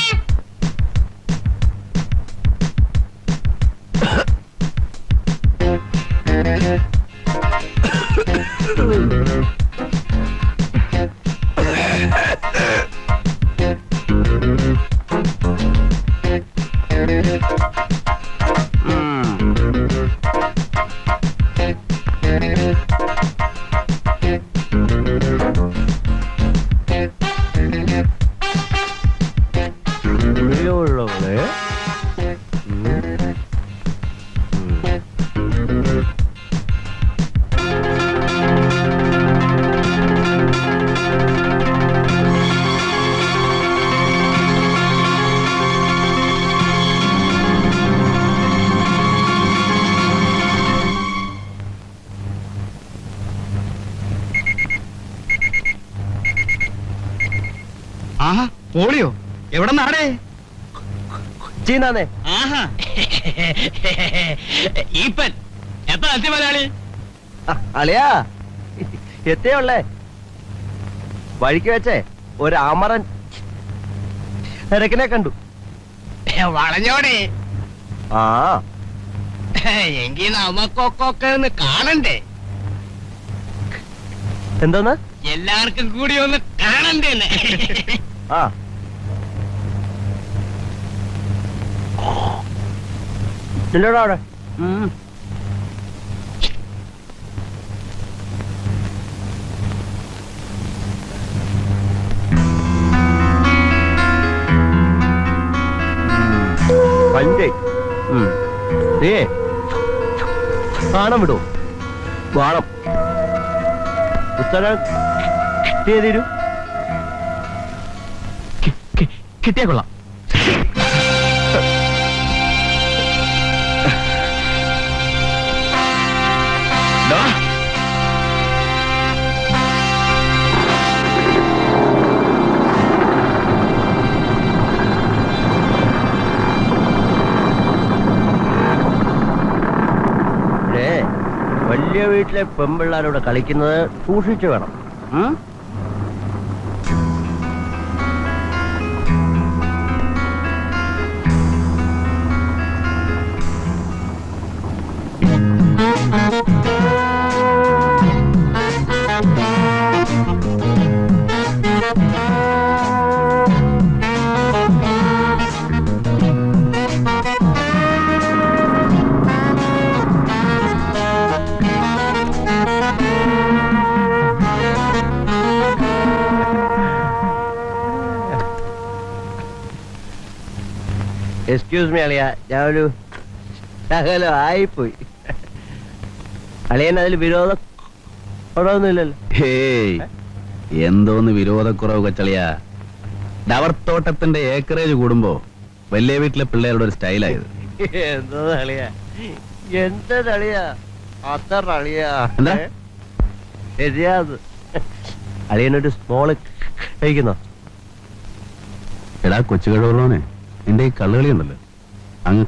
Speaker 1: ആഹാ പോളിയോ എവിടെ നാടേ?
Speaker 16: ചീനാന്നേ.
Speaker 1: ആഹാ ഈപ്പൻ എത്ര എത്തി മലയാളി?
Speaker 16: അളിയാ എത്തിയുള്ളേ വഴിക്ക് വെച്ചേ ഒരു അമരൻ ഇരക്കിനെ കണ്ടു.
Speaker 12: വളഞ്ഞോടെ
Speaker 16: ആ
Speaker 12: എങ്കിൽ നമുക്കൊക്കെ ഒന്ന് കാണണ്ടേ?
Speaker 16: എന്തോന്ന്?
Speaker 12: എല്ലാവർക്കും കൂടി ഒന്ന് കാണണ്ടേ?
Speaker 16: ആ ഇല്ലടാ അവിടെ. പഞ്ചേ കാണാൻ വിടൂ. വാണം പുസ്തകം ചെയ്തു
Speaker 10: കിട്ടിയാ കൊള്ളാം.
Speaker 16: വലിയ വീട്ടിലെ പെമ്പിള്ളാരോട് കളിക്കുന്നത് സൂക്ഷിച്ചു വേണം.
Speaker 6: എക്സ്ക്യൂസ് മീ അളിയ, ഞാൻ ഒരു ശകലം ആയിപ്പോയി. അളിയൻ അതിൽ വിരോധം കുറവൊന്നുമില്ലല്ലോ.
Speaker 1: ഹേയ്, എന്തോന്ന് വിരോധക്കുറവ് കൊച്ചളിയ. ഡവർ തോട്ടത്തിന്റെ ഏക്കറേജ് കൂടുമ്പോ വലിയ വീട്ടിലെ പിള്ളേരുടെ ഒരു സ്റ്റൈലായത്.
Speaker 6: എന്തോ അളിയ, എന്തളിയ, അത്ര അളിയ ശരിയാത്. അളിയനൊരു സ്മോള് കഴിക്കുന്നോ?
Speaker 1: എടാ കൊച്ചു കഴിവുള്ളവനെ, നിന്റെ ഈ കള്ളുകളി ഉണ്ടല്ലോ, അങ്ങ്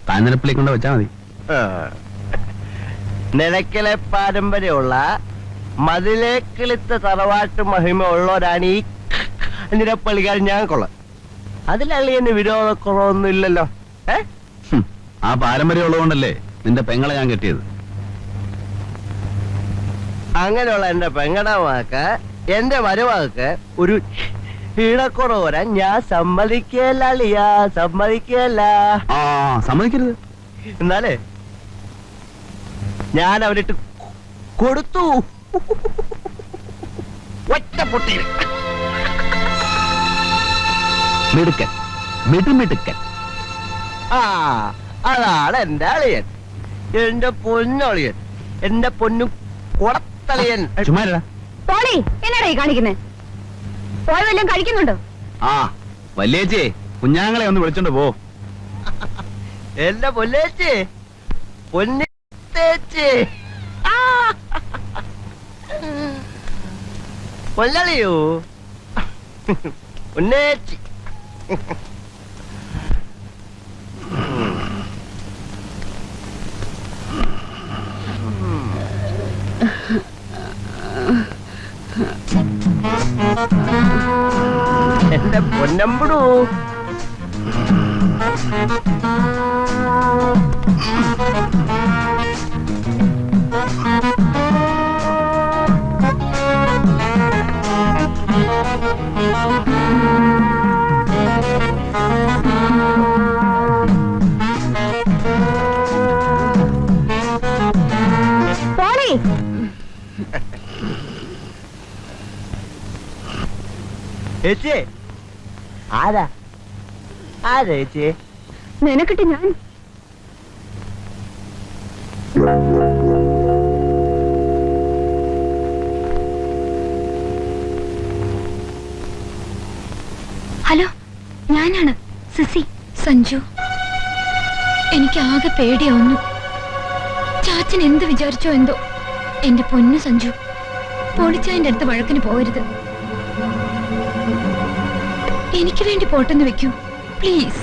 Speaker 1: കാഞ്ഞിരപ്പള്ളി കൊണ്ട് വെച്ചാ മതി.
Speaker 6: നിലയ്ക്കലെ പാരമ്പര്യമുള്ള മതിലേ കിളിത്ത തറവാട്ട് മഹിമ ഉള്ളവരാണ് ഈ കാഞ്ഞിരപ്പള്ളിക്കാരൻ. ഞാൻ കൊള്ളാം, അതിലളിയന് വിരോധക്കുറവൊന്നും ഇല്ലല്ലോ.
Speaker 1: ആ പാരമ്പര്യം ഉള്ളതുകൊണ്ടല്ലേ നിന്റെ പെങ്ങളെ ഞാൻ കെട്ടിയത്.
Speaker 6: അങ്ങനെയുള്ള എന്റെ പെങ്ങടെ വാക്ക് എന്റെ മരുവാക്ക് ഒരു ഈടക്കുറവ് വരാൻ ഞാൻ സമ്മതിക്കല്ല അളിയ, സമ്മതിക്കല്ല.
Speaker 1: സമ്മതിക്കരുത്.
Speaker 6: എന്നാലേ ഞാൻ അവരിട്ട് കൊടുത്തു. ഒറ്റ പൊട്ടി
Speaker 1: മിടുക്കൻ, മിടുമിടുക്കൻ.
Speaker 6: അതാണ് എന്റെ അളിയൻ, എന്റെ പൊന്നളിയൻ, എന്റെ പൊന്നു കുടത്തളിയൻ.
Speaker 2: പോളി, എന്നാടാ ഈ കാണിക്കുന്നേ? പോയി വല്ലതും കഴിക്കുന്നുണ്ടോ?
Speaker 1: ആ വല്യേച്ചേ, കുഞ്ഞാങ്ങളെ ഒന്ന് വിളിച്ചോണ്ട് പോ.
Speaker 6: എന്റെ പൊല്ലേച്ചി, പൊന്നേച്ചി, പൊന്നളിയോ, പൊന്നേച്ചി. എന്റെ പൊന്നമ്പടൂ, ചേച്ചി ആരാ? ആരാ ചേച്ചി?
Speaker 2: നിനക്കിട്ട് ഞാൻ
Speaker 5: ഹലോ, ഞാനാണ് സിസി. സഞ്ജു, എനിക്ക് ആകെ പേടിയാവുന്നു. ചാച്ചൻ എന്ത് വിചാരിച്ചോ എന്തോ. എന്റെ പൊന്നു സഞ്ജു, പോളിച്ചായന്റെ അടുത്ത് വഴക്കിന് പോകരുത്. എനിക്ക് വേണ്ടി പോട്ടെന്ന് വെക്കൂ പ്ലീസ്.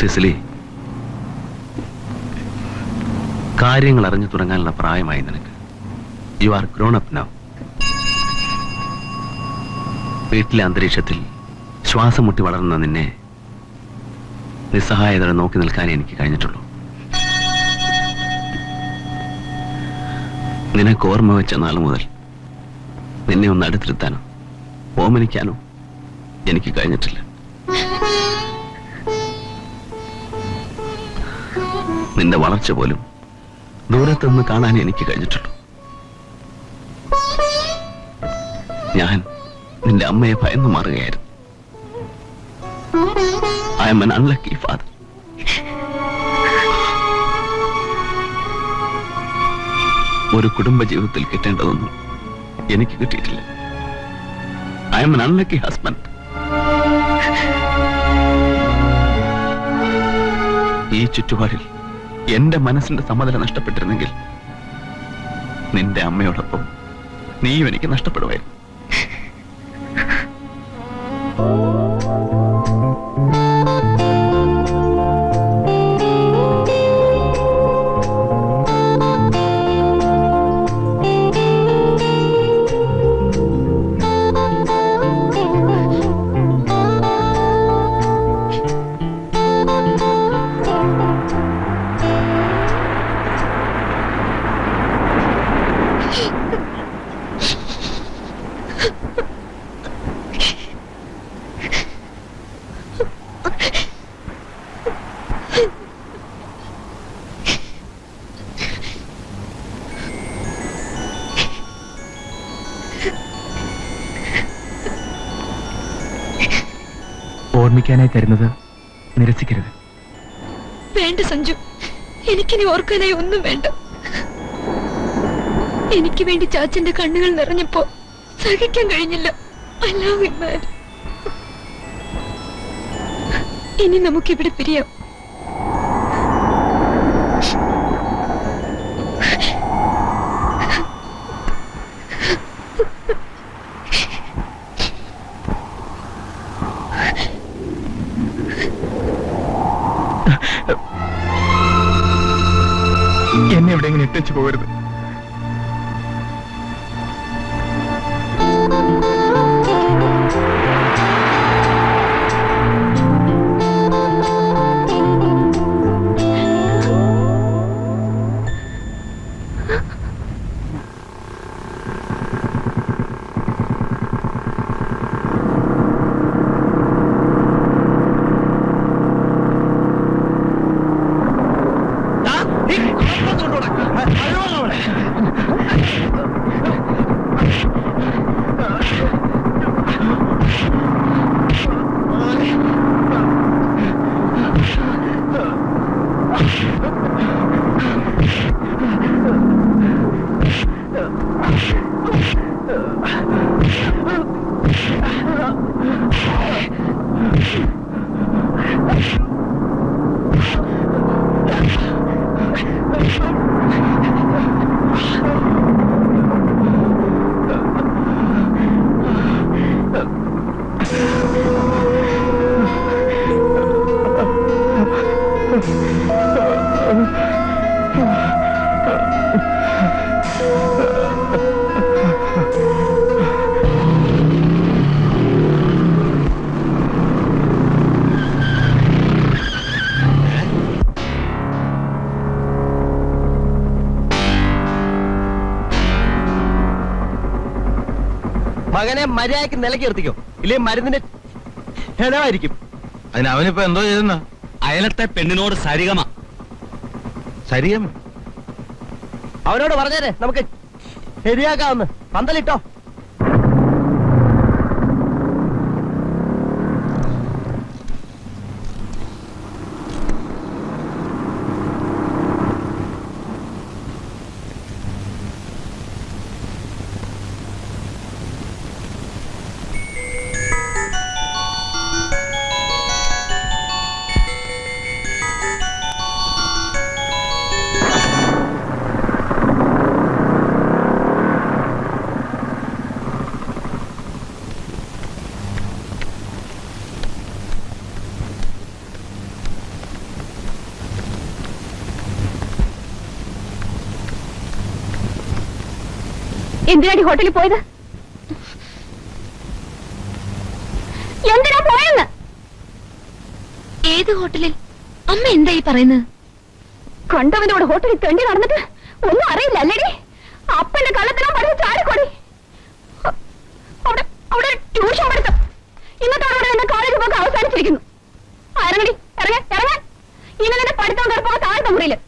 Speaker 17: സിസിലി, കാര്യങ്ങൾ അറിഞ്ഞു തുടങ്ങാനുള്ള പ്രായമായി നിനക്ക്. You are grown up now. വീട്ടിലെ അന്തരീക്ഷത്തിൽ ശ്വാസം മുട്ടി വളർന്ന നിന്നെ നിസ്സഹായതയോടെ നോക്കി നിൽക്കാനേ എനിക്ക് കഴിഞ്ഞിട്ടുള്ളൂ. നിനക്ക് ഓർമ്മ വെച്ച നാൾ മുതൽ നിന്നെ ഒന്ന് അടുത്തിരുത്താനോ ഓമനിക്കാനോ എനിക്ക് കഴിഞ്ഞിട്ടില്ല. നിന്റെ വളർച്ച പോലും ദൂരത്തുനിന്ന് കാണാൻ എനിക്ക് കഴിഞ്ഞിട്ടുള്ളൂ. ഞാൻ നിന്റെ അമ്മയെ ഭയന്നു മാറുകയായിരുന്നു. I am an unlucky father. ഒരു കുടുംബ ജീവിതത്തിൽ കിട്ടേണ്ടതൊന്നും എനിക്ക് കിട്ടിയിട്ടില്ല. I am an unlucky husband. ഈ ചുറ്റുപാടിൽ എന്റെ മനസ്സിന്റെ സമനില നഷ്ടപ്പെട്ടിരുന്നെങ്കിൽ നിന്റെ അമ്മയോടൊപ്പം നീയും എനിക്ക് നഷ്ടപ്പെടുമായിരുന്നു.
Speaker 10: ഓർമ്മിക്കാനായി തരുന്നത് നിരസിക്കരുത്.
Speaker 5: വേണ്ട സഞ്ജു, എനിക്കിനി ഓർക്കാനായി ഒന്നും വേണ്ട. എനിക്ക് വേണ്ടി ചാച്ചന്റെ കണ്ണുകൾ നിറഞ്ഞപ്പോ സഹിക്കാൻ കഴിഞ്ഞില്ല. I love him, man. ഇനി നമുക്കിവിടെ പിരിയാം.
Speaker 10: എന്നെ എവിടെയെങ്കിലും ഇട്ടു പോകരുത്.
Speaker 16: മകനെ മര്യാദക്ക് നിലയ്ക്ക് നിർത്തിക്കോ, ഇല്ലേ മരുന്നിന്റെ ഹെണമായിരിക്കും.
Speaker 8: അതിന് അവനിപ്പോ എന്തോ ചെയ്തെന്ന?
Speaker 1: അയലത്തെ പെണ്ണിനോട് സരിഗമ.
Speaker 8: സരിഗമ
Speaker 16: അവനോട് പറഞ്ഞേരെ നമുക്ക് ശരിയാക്കാവുന്ന. പന്തലിട്ടോ.
Speaker 2: എന്തിനാടി ഹോട്ടലിൽ പോയത്? എന്തിനാ പോയെന്ന്?
Speaker 5: ഏത് ഹോട്ടലിൽ? അമ്മ എന്തായി പറയുന്നത്?
Speaker 2: കണ്ടവനോട് ഹോട്ടലിൽ തെണ്ടി നടന്നിട്ട് ഒന്നും അറിയില്ല അല്ലേടി? അപ്പന്റെ കള്ളത്തിനും പഠിച്ച് ചാടിക്കൊടി. അവിടെ ട്യൂഷൻ പഠിത്തം. ഇന്നത്തോടെ എന്റെ കോളേജ് പോക്ക് അവസാനിച്ചിരിക്കുന്നു. ഇറങ്ങടി, ഇറങ്ങാൻ. ഇന്ന് നിന്റെ പഠിത്തം കറുപ്പോ താഴത്തെ മുറിയില്.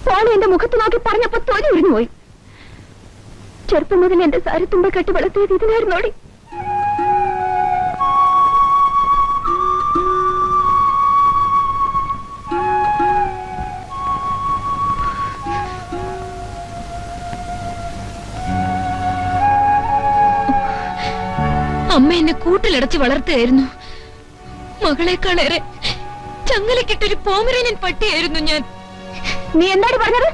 Speaker 2: പോണി എന്റെ മുഖത്ത് നോക്കി പറഞ്ഞപ്പോ തൊലി ഉരിഞ്ഞു പോയി. ചെറുപ്പം മുതൽ എന്റെ സാരി തുമ്പ കെട്ടി വളർത്തിയത് ഇതിനായിരുന്നോടി.
Speaker 5: അമ്മ എന്നെ കൂട്ടിലടച്ച് വളർത്തുകയായിരുന്നു. മകളെക്കാളേറെ ചങ്ങലക്കിട്ടൊരു പോമറേനിയൻ പട്ടിയായിരുന്നു ഞാൻ.
Speaker 2: നീ എന്താണ് പറഞ്ഞത്?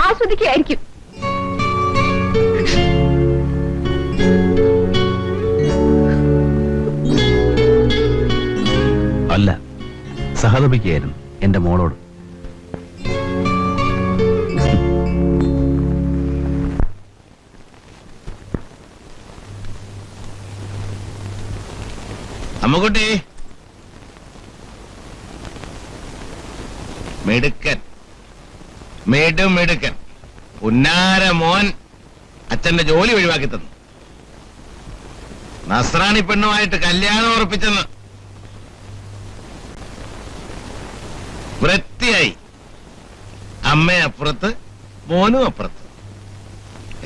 Speaker 2: ആസ്വദിക്കുകയായിരിക്കും.
Speaker 17: അല്ല, സഹതപിക്കുകയായിരുന്നു എന്റെ മോളോട്.
Speaker 15: അമ്മുകുട്ടി, മിടുക്കൻ, മിടുക്കൻ, ഉന്നാര മോൻ അച്ഛന്റെ ജോലി ഒഴിവാക്കി തന്നു. നസ്രാണി പെണ്ണുമായിട്ട് കല്യാണം ഉറപ്പിച്ചെന്ന്. വൃത്തിയായി. അമ്മയപ്പുറത്ത്, മോനും അപ്പുറത്ത്.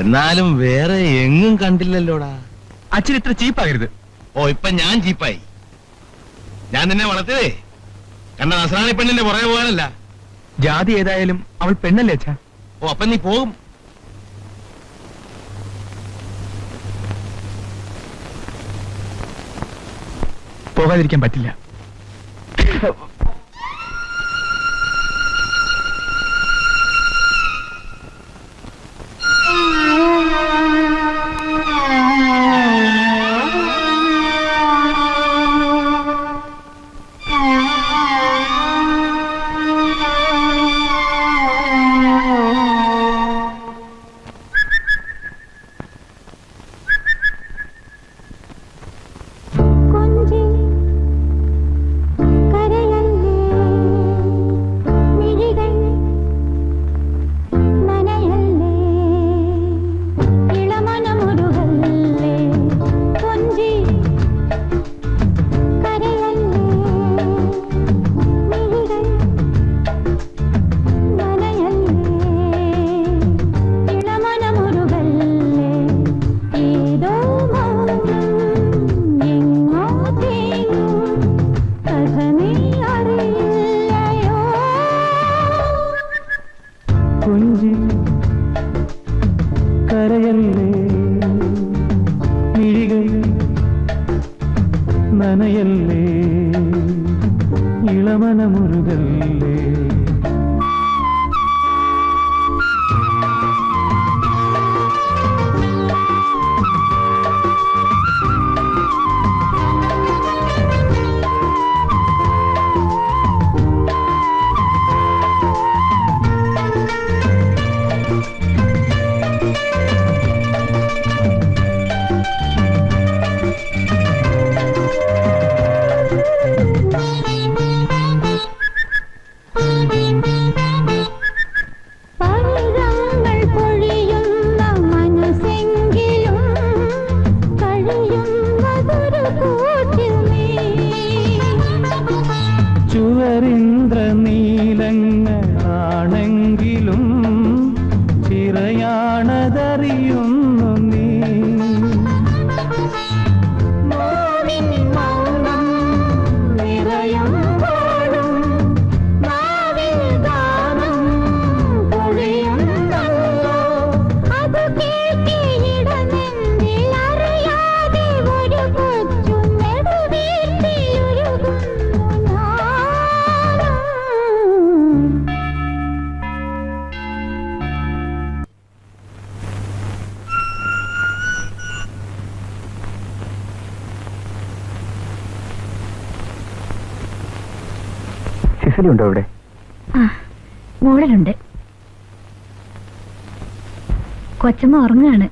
Speaker 15: എന്നാലും വേറെ എങ്ങും കണ്ടില്ലല്ലോടാ.
Speaker 10: അച്ഛൻ ഇത്ര ചീപ്പാകരുത്.
Speaker 15: ഓ, ഇപ്പൊ ഞാൻ ചീപ്പായി. ഞാൻ നിന്നെ വളർത്തിയതേ കണ്ട നസ്രാണി പെണ്ണിന്റെ പുറകെ പോകാനല്ല.
Speaker 10: ജാതി ഏതായാലും അവൾ പെണ്ണല്ലേ അച്ഛാ?
Speaker 15: ഓ, അപ്പൊ നീ പോകും.
Speaker 10: പോകാതിരിക്കാൻ പറ്റില്ല.
Speaker 13: നനയല്ലേ ഇളമനമുരുകല്ലേ.
Speaker 10: നഗലി ഉണ്ടോ ഇവിടെ?
Speaker 2: മുകളിലുണ്ട്. കൊച്ചമ്മ ഉറങ്ങാണ്.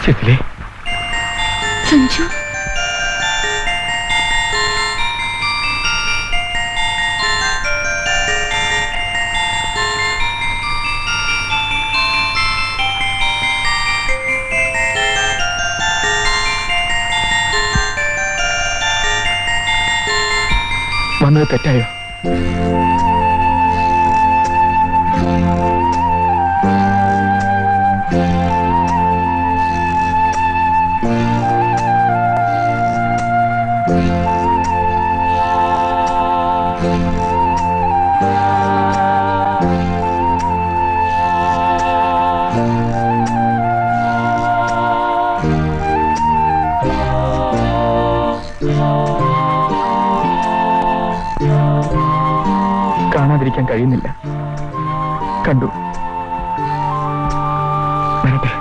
Speaker 10: ശിഥിലേ,
Speaker 5: സഞ്ജു,
Speaker 10: വന്നത് തെറ്റായോ? കാണാതിരിക്കാൻ കഴിയുന്നില്ല. കണ്ടു. വരട്ടെ.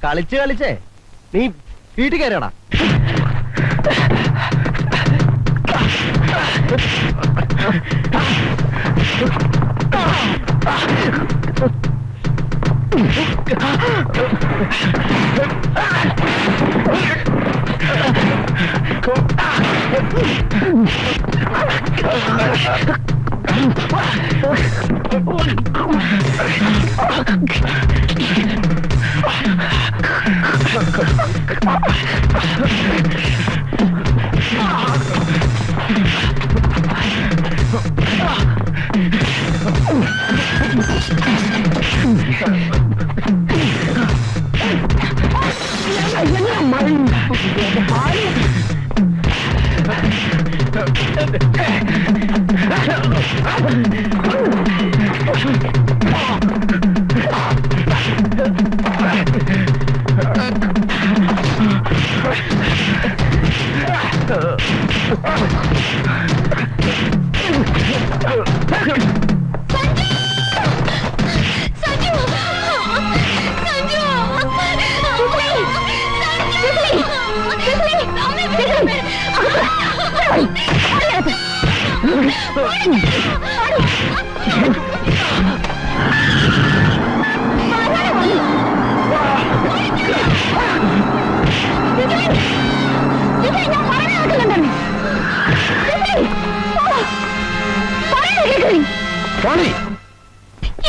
Speaker 16: കളിച്ച് കളിച്ചേ നീ വീട്ടിൽ കയറിയടാ.
Speaker 2: Wow!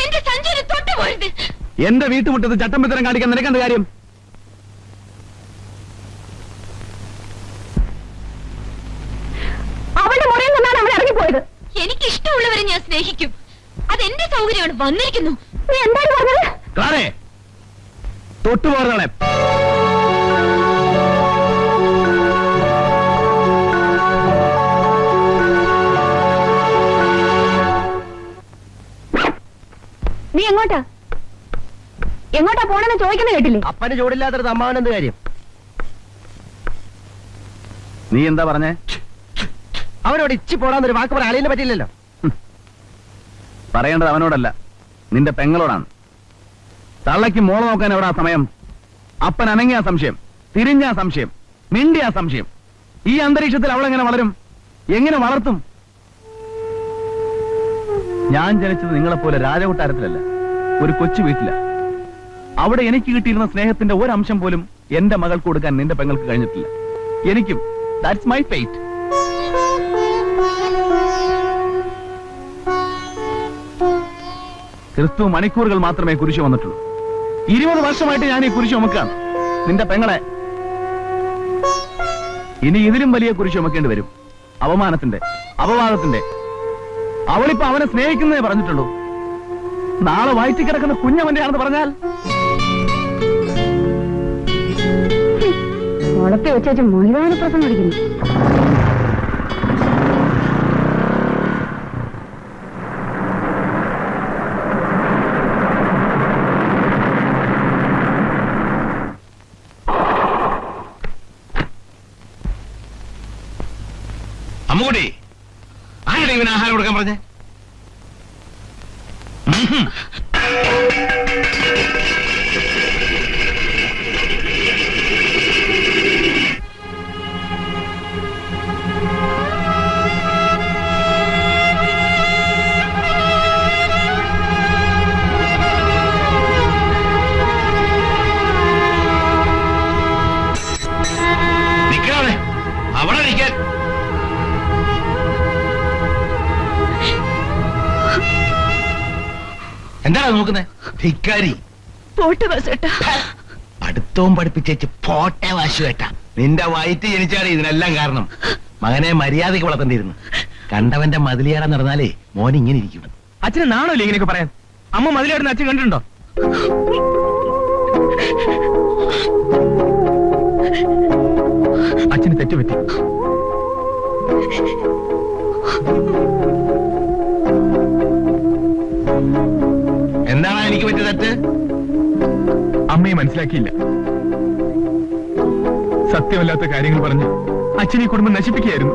Speaker 5: എന്റെ സഞ്ജുവിനെ തൊട്ടുപോയത്.
Speaker 1: എന്റെ വീട്ടുമുറ്റത്ത് ചട്ടമ്പിത്തരം കാണിക്കാൻ നിനക്കെന്ത് കാര്യം?
Speaker 2: അവളുടെ മുറിയിൽ നിന്നാണ് അവൾ ഇറങ്ങിപ്പോയത്.
Speaker 5: എനിക്ക് ഇഷ്ടമുള്ളവരെ ഞാൻ സ്നേഹിക്കും. അതെന്റെ സൗകര്യമാണ്. വന്നിരിക്കുന്നു.
Speaker 2: നീ എന്താണ് പറഞ്ഞത്?
Speaker 1: ക്ലാരേ, തൊട്ടുപോറകളെ.
Speaker 2: നീ എങ്ങോട്ടാ പോണെന്ന് ചോദിക്കുന്ന കേട്ടില്ലേ?
Speaker 6: അപ്പന് ചൂടില്ലാത്തൊരു അമ്മാവനെന്ത് കാര്യം?
Speaker 1: നീ എന്താ പറഞ്ഞേ?
Speaker 6: അവനോട് ഇച്ചി പോടാന്നൊരു വാക്ക് പറയാൻ അളിയനെ പറ്റില്ലല്ലോ.
Speaker 1: പറയേണ്ടത് അവനോടല്ല, നിന്റെ പെങ്ങളോടാണ്. തള്ളയ്ക്ക് മോളെ നോക്കാൻ എവിടാ സമയം? അപ്പൻ അനങ്ങിയ സംശയം, തിരിഞ്ഞ സംശയം, മിണ്ടിയ സംശയം. ഈ അന്തരീക്ഷത്തിൽ അവളെങ്ങനെ വളരും? എങ്ങനെ വളർത്തും? ഞാൻ ജനിച്ചത് നിങ്ങളെപ്പോലെ രാജകൊട്ടാരത്തിലല്ല, ഒരു കൊച്ചു വീട്ടില. അവിടെ എനിക്ക് കിട്ടിയിരുന്ന സ്നേഹത്തിന്റെ ഒരംശം പോലും എന്റെ മകൾക്ക് കൊടുക്കാൻ നിന്റെ പെങ്ങൾക്ക് കഴിഞ്ഞിട്ടില്ല. എനിക്കും ദാറ്റ്സ് മൈ ഫേറ്റ്. ക്രിസ്തു മണിക്കൂറുകൾ മാത്രമേ കുരിശ് വന്നിട്ടുള്ളൂ. 20 വർഷമായിട്ട് ഞാൻ ഈ കുരിശ് ചുമക്കാണ് നിന്റെ പെങ്ങളെ. ഇനി ഇതിലും വലിയ കുരിശ് ചുമക്കേണ്ടി വരും. അപമാനത്തിന്റെ, അപവാദത്തിന്റെ. അവളിപ്പോ അവനെ സ്നേഹിക്കുന്നേ പറഞ്ഞിട്ടുള്ളൂ. നാളെ വയറ്റി കിടക്കുന്ന കുഞ്ഞവന്റെയാണെന്ന് പറഞ്ഞാൽ
Speaker 2: വളർത്തി വെച്ചു മൊയ്താന പ്രസം അടിക്കുന്നു.
Speaker 15: അമ്മുകുട്ടി, ആരുടെ ഇവന് ആഹാരം കൊടുക്കാൻ പറഞ്ഞേ? നിൽക്കണേ, അവിടെ നിൽക്കാൻ. എന്താണ് നോക്കുന്നത്? ധിക്കാരി.
Speaker 5: പോട്ട് വാസുവേട്ടാ.
Speaker 15: പഠിത്തവും പഠിപ്പിച്ചേച്ച് പോട്ടെ വാശുവേട്ട. നിന്റെ വയറ്റ് ജനിച്ചാണ് ഇതിനെല്ലാം കാരണം. മകനെ മര്യാദയ്ക്ക് വളർത്തേണ്ടിയിരുന്നു. കണ്ടവന്റെ മതിലിയാടാൻ നടന്നാലേ മോൻ ഇങ്ങനെ ഇരിക്കും.
Speaker 10: അച്ഛന് നാണല്ലേ ഇങ്ങനെയൊക്കെ പറയാൻ? അമ്മ മതിലാടുന്ന അച്ഛൻ കണ്ടിട്ടുണ്ടോ? അച്ഛന് തെറ്റുപറ്റി.
Speaker 15: എന്താണ് എനിക്ക് പറ്റിയ തെറ്റ്?
Speaker 10: അമ്മയെ മനസ്സിലാക്കിയില്ല. സത്യമല്ലാത്ത കാര്യങ്ങൾ പറഞ്ഞ് അച്ഛൻ ഈ കുടുംബം നശിപ്പിക്കുകയായിരുന്നു.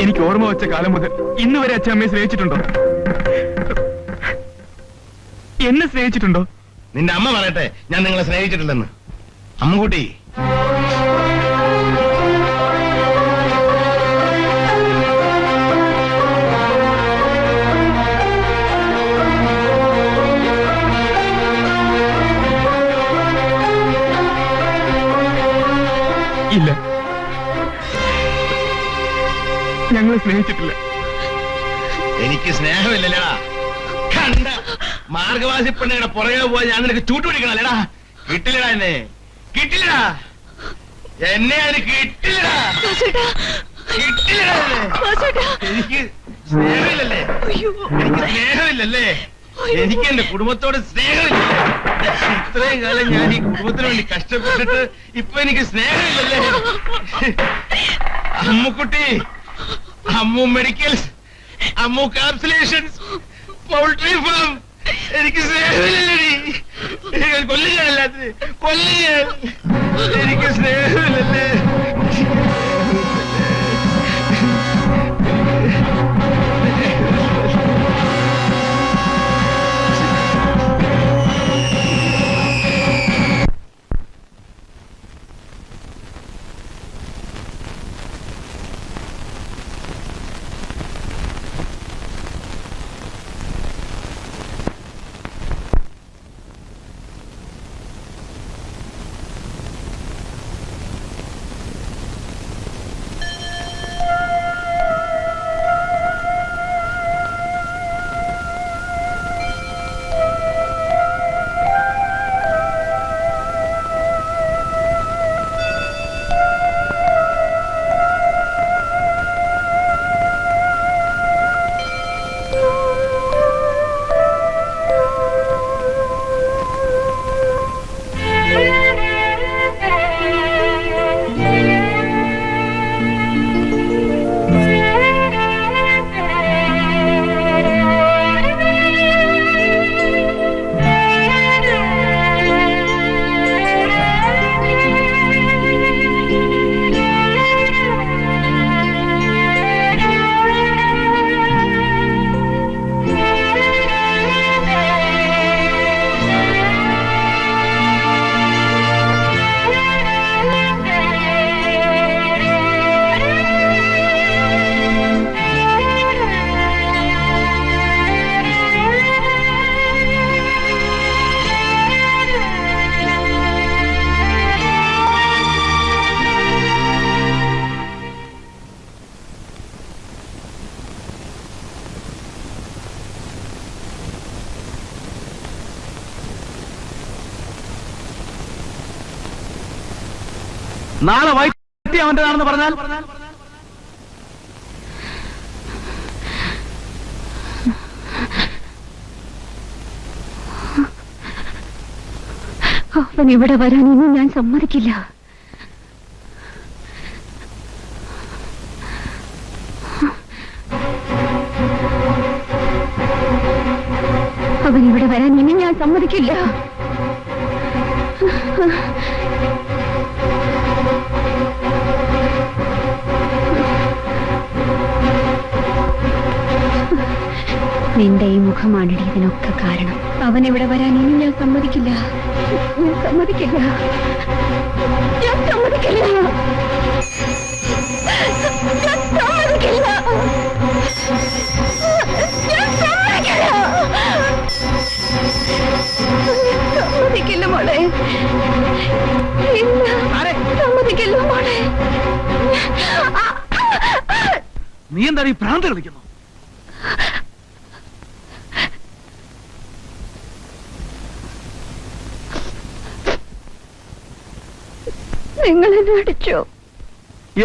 Speaker 10: എനിക്ക് ഓർമ്മ വെച്ച കാലം മുതൽ ഇന്ന് വരെ അച്ഛൻ അമ്മയെ സ്നേഹിച്ചിട്ടുണ്ടോ? എന്നെ സ്നേഹിച്ചിട്ടുണ്ടോ?
Speaker 15: നിന്റെ അമ്മ പറയട്ടെ ഞാൻ നിങ്ങളെ സ്നേഹിച്ചിട്ടില്ലെന്ന്. അമ്മുകുട്ടി,
Speaker 10: ഇല്ല, ഞങ്ങൾ സ്നേഹിച്ചിട്ടില്ല.
Speaker 15: എനിക്ക് സ്നേഹമില്ലല്ലേടാ. കണ്ട മാർഗവാസി പെണ്ണയുടെ പുറകെ പോയി ഞാൻ നിനക്ക് ചൂട്ടുപിടിക്കണല്ലേടാ. കിട്ടില്ലടാ എന്നെ, കിട്ടില്ലടാ എന്നെ, അതിന് കിട്ടില്ലടാ, കിട്ടില്ലടാ എന്നെ. എനിക്ക് സ്നേഹമില്ലല്ലേ? എനിക്ക് സ്നേഹമില്ലല്ലേ? എനിക്ക് എന്റെ കുടുംബത്തോട് സ്നേഹമില്ലല്ലേ? ഇത്രയും കാലം ഞാൻ ഈ കുടുംബത്തിന് വേണ്ടി കഷ്ടപ്പെട്ടിട്ട് ഇപ്പൊ എനിക്ക് സ്നേഹമില്ലല്ലേ? അമ്മുക്കുട്ടി, Ammu medicals, Ammu capsulations, poultry farm, എനിക്ക് സ്നേഹമില്ലല്ലേ? കൊല്ലുകയല്ലാത്ത കൊല്ലുക, എനിക്ക് സ്നേഹമില്ലല്ലേ?
Speaker 14: നാളെ വൈകിട്ട് അവന്റേതാണെന്ന് പറഞ്ഞാൽ
Speaker 2: അവൻ ഇവിടെ വരാൻ ഇനി ഞാൻ സമ്മതിക്കില്ല. അവൻ ഇവിടെ വരാൻ ഇനി ഞാൻ സമ്മതിക്കില്ല. നിന്റെ ഈ മുഖമാണിടി ഇതിനൊക്കെ കാരണം. അവൻ ഇവിടെ വരാൻ ഇനി ഞാൻ സമ്മതിക്കില്ല. ഞാൻ സമ്മതിക്കില്ല. ഞാൻ സമ്മതിക്കില്ല. ഞാൻ സമ്മതിക്കില്ല. ഞാൻ സമ്മതിക്കില്ല. സമ്മതിക്കില്ല മോളെ. ഇല്ല, സമ്മതിക്കില്ല മോളെ.
Speaker 14: നീ എന്താണ് ഈ ഭ്രാന്ത് കളിക്കുന്നു?
Speaker 2: നിങ്ങൾ എന്നെ അടിച്ചോ?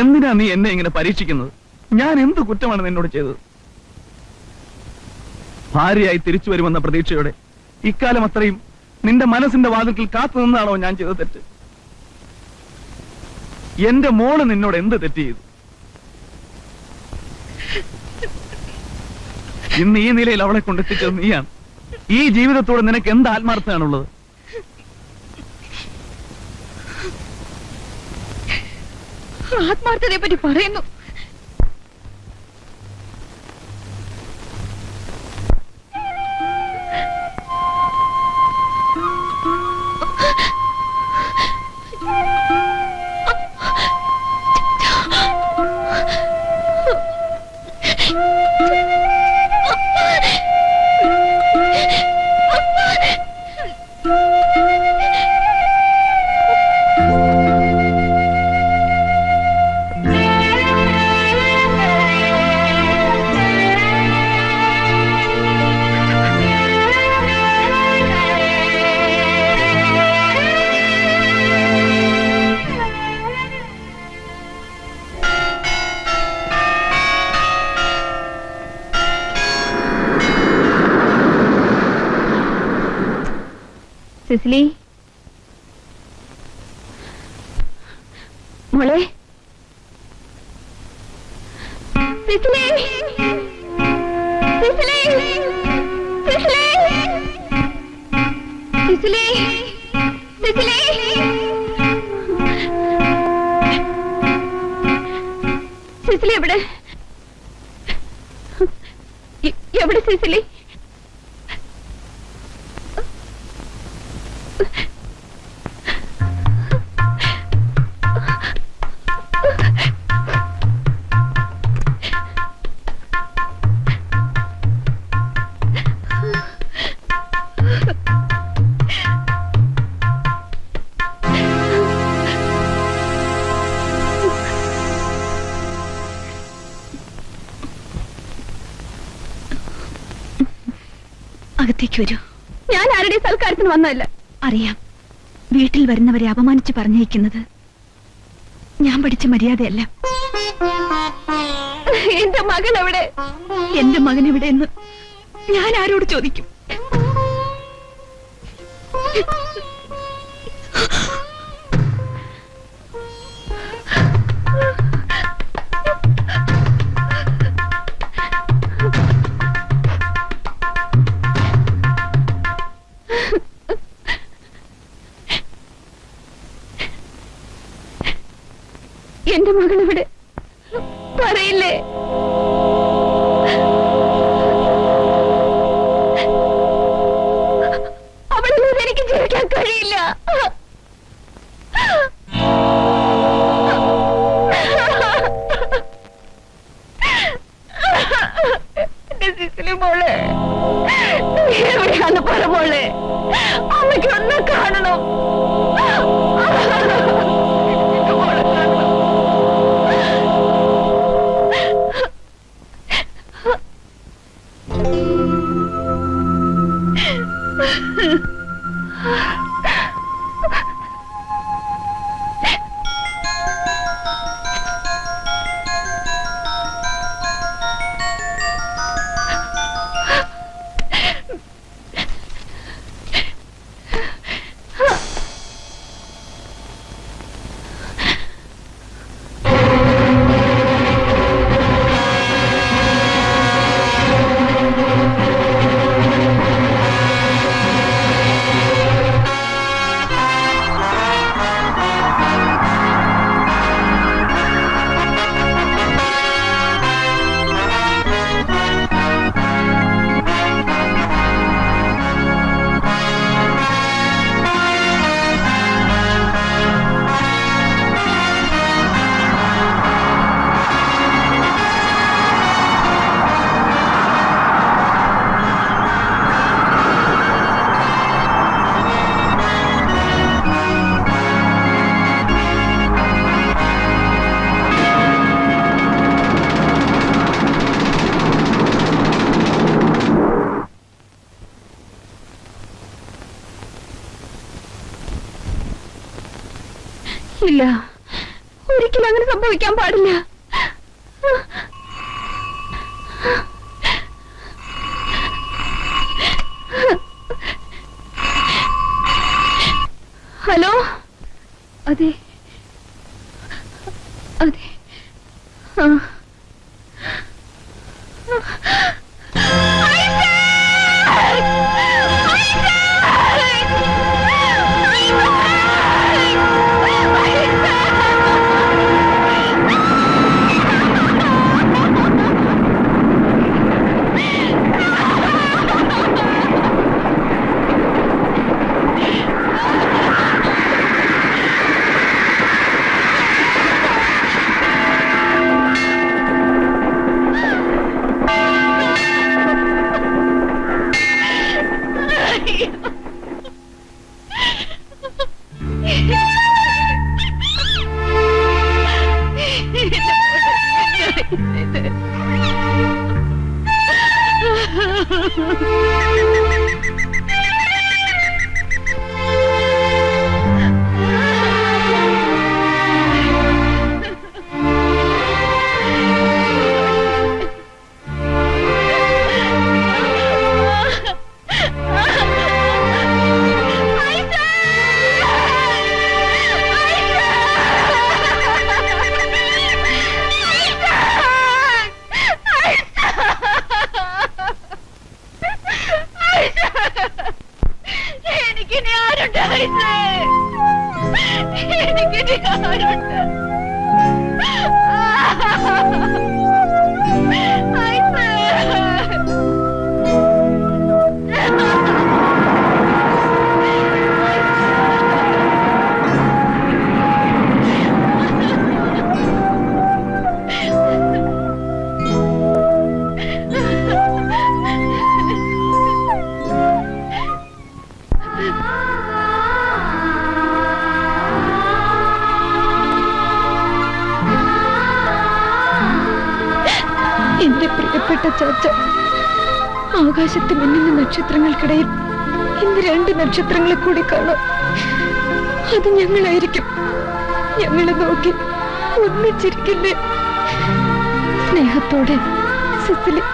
Speaker 14: എന്തിനാ നീ എന്നെ ഇങ്ങനെ പരീക്ഷിക്കുന്നത്? ഞാൻ എന്ത് കുറ്റമാണ് നിന്നോട് ചെയ്തത്? ഭാര്യയായി തിരിച്ചു വരുമെന്ന പ്രതീക്ഷയോടെ ഇക്കാലം അത്രയും നിന്റെ മനസ്സിന്റെ വാതിൽക്കൽ കാത്തു നിന്നാണോ ഞാൻ ചെയ്ത തെറ്റ്? എന്റെ മോള് നിന്നോട് എന്ത് തെറ്റ് ചെയ്തു? ഇന്ന് ഈ നിലയിൽ അവളെ കൊണ്ടെത്തിച്ചത് നീയാണ്. ഈ ജീവിതത്തോട് നിനക്ക് എന്ത് ആത്മാർത്ഥമാണുള്ളത്?
Speaker 5: ആത്മാർത്ഥതയെ പറ്റി പറയുന്നു.
Speaker 2: സിസിലി മോളെ, സിസിലി, സിസിലി, സിസിലി, സിസിലി, സിസിലി, സിസിലി എവിടെ? എവിടെ സിസിലി?
Speaker 5: അകത്തേക്ക് വരൂ.
Speaker 2: ഞാൻ ആരുടെ സൽക്കാരത്തിന് വന്നതല്ല.
Speaker 5: അറിയാം, വീട്ടിൽ വരുന്നവരെ അപമാനിച്ച് പറഞ്ഞയക്കുന്നത് ഞാൻ പഠിച്ച മര്യാദയല്ല.
Speaker 2: എന്റെ മകൻ എവിടെ?
Speaker 5: എന്റെ മകൻ എവിടെയെന്ന് ഞാൻ ആരോട് ചോദിക്കും?
Speaker 2: എന്റെ മകൾ ഇവിടെ പറയില്ലേ? അവളില്ലാതെ എനിക്ക് ജീവിക്കാൻ കഴിയില്ല. എന്റെ സിസിലി മോളെ എവിടെയാണ്? പറ മോളെ, അമ്മയ്ക്ക് ഒന്ന് കാണണം.
Speaker 5: ഇല്ല, ഒരിക്കലും അങ്ങനെ സംഭവിക്കാൻ പാടില്ല. ഹലോ, അതെ അതെ, എന്റെ പ്രിയപ്പെട്ട ചാച്ച, ആകാശത്ത് മിന്നുന്ന നക്ഷത്രങ്ങൾക്കിടയിൽ ഇന്ന് 2 നക്ഷത്രങ്ങളെ കൂടി കാണാം. അത് ഞങ്ങളായിരിക്കും. ഞങ്ങളെ നോക്കി ഒന്നിച്ചിരിക്കില്ലേ? സ്നേഹത്തോടെ സിസിലി.